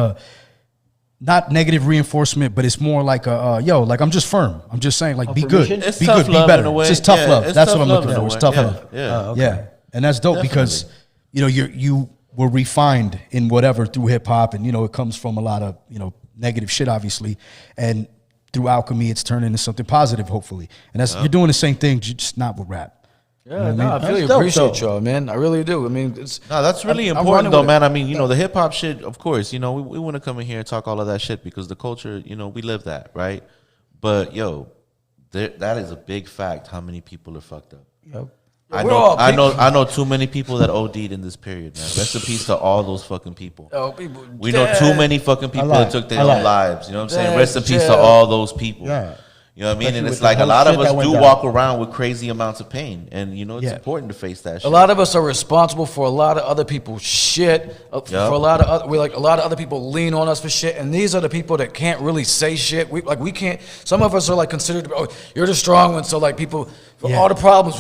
Not negative reinforcement, but it's more like like I'm just firm. I'm just saying, like, be good, It's be tough good, be love better. in a way. It's just tough Yeah, love. it's That's tough what I'm love looking in a for. It's way. tough Yeah, love. yeah. okay. Yeah, and that's dope because you were refined in whatever through hip hop, and it comes from a lot of negative shit, obviously, and through alchemy, it's turned into something positive, hopefully. And that's you're doing the same thing, just not with rap. Yeah, I really That's dope, appreciate though. y'all, man. I really do. I mean, it's No, that's really I'm important running though, with it. man. I mean, the hip hop shit, of course, we want to come in here and talk all of that shit because the culture, we live that, right? But that is a big fact. How many people are fucked up? Yep. I know too many people that OD'd in this period, man. Rest in peace to all those fucking people. People We know too many fucking people that took their own lives. You know what I'm saying? Dead, Rest in peace to jail. all those people. Yeah. You know what I mean? And Especially it's with the like a whole lot of shit that us went do down. walk around with crazy amounts of pain. And, it's important to face that shit. A lot of us are responsible for a lot of other people's shit. For a lot of a lot of other people lean on us for shit, and these are the people that can't really say shit. We can't. Some of us are like considered. Oh, you're the strong one, so like people for all the problems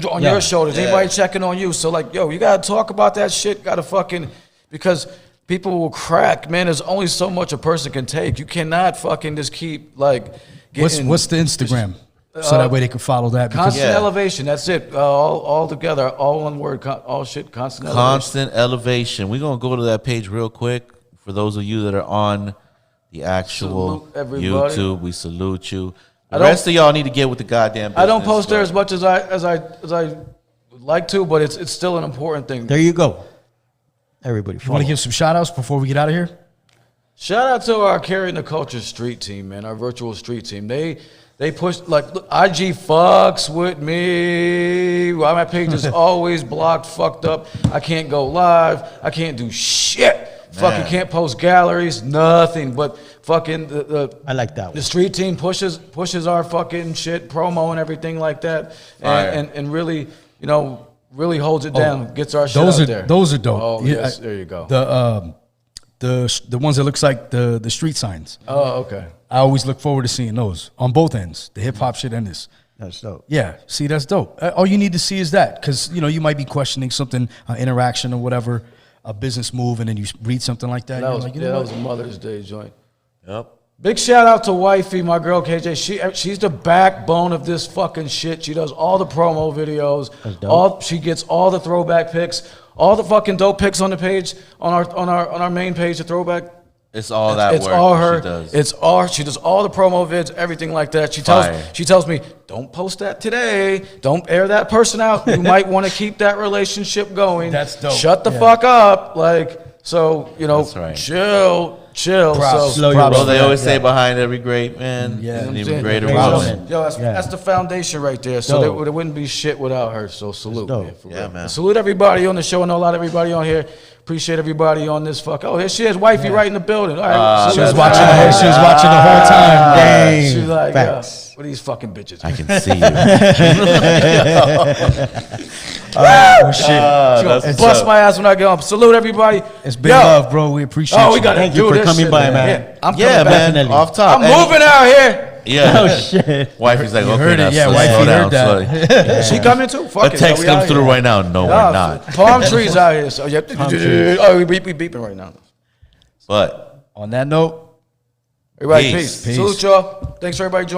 on your shoulders. Anybody checking on you? So like, yo, you gotta talk about that shit. Gotta fucking because people will crack. Man, there's only so much a person can take. You cannot fucking just keep like. What's the Instagram? So that way they can follow that. Because Constant elevation. That's it. All together. All one word. All shit. Constant elevation. Constant elevation. We're going to go to that page real quick. For those of you that are on the actual Salute everybody. YouTube, we salute you. The rest of y'all need to get with the goddamn business. I don't post there as much as I would like to, but it's still an important thing. There you go. Everybody, you want to give some shout outs before we get out of here? Shout out to our Carrying the Culture street team, man, our virtual street team. They push, like, look, IG fucks with me. My page is always blocked, fucked up. I can't go live. I can't do shit. Fucking can't post galleries, nothing. But fucking I like that one. the street team pushes our fucking shit, promo and everything like that. And really, really holds it down, gets our shit out there. Those are dope. Oh, yes, there you go. The ones that looks like the street signs. Oh, okay. I always look forward to seeing those on both ends, the hip hop shit and this. That's dope. Yeah, see, that's dope. All you need to see is that, because you might be questioning something, interaction or whatever, a business move, and then you read something like that. That was, like, that was a Mother's Day joint. Yep. Big shout out to Wifey, my girl KJ. She's the backbone of this fucking shit. She does all the promo videos. That's dope. She gets all the throwback pics, all the fucking dope pics on the page, on our main page, the throwback. It's all that It's work all that her. she does. It's all she does. All the promo vids, everything like that. She tells me, don't post that today. Don't air that person out. You might want to keep that relationship going. That's dope. Shut the fuck up. Like, so That's right. chill. Props. Slow your Props. Well, roll. they always say behind every great man, Yeah. an You know even what I'm greater saying? woman. Yo, that's the foundation right there. So Dope. there wouldn't be shit without her. So salute, dope. man. For Yeah, real. man. Salute everybody on the show. I know a lot of everybody on here. Appreciate everybody on this fuck. Oh, here she is, Wifey, right in the building. All right, She was salute. watching the whole. She was watching the whole time. Dang. She's like, Facts. what are these fucking bitches? I can see you. Oh shit! She gonna bust my ass when I get home. Salute everybody. It's big Yo. love, bro. We appreciate Oh, we you. got to Thank do you for this coming shit, by, man. Yeah, I'm coming Yeah, back. man. Definitely. Off top. I'm moving out here. Yeah. Oh shit. Wifey's like, You okay, heard now it. Yeah, slow wifey down, heard slow. that. She coming too. A Fuck it. text we comes out through here. right now. No, we're not. Palm trees out here. So yeah. Oh, we beeping right now. But On that note, Everybody, Peace. peace. Salute y'all. Thanks for everybody joining.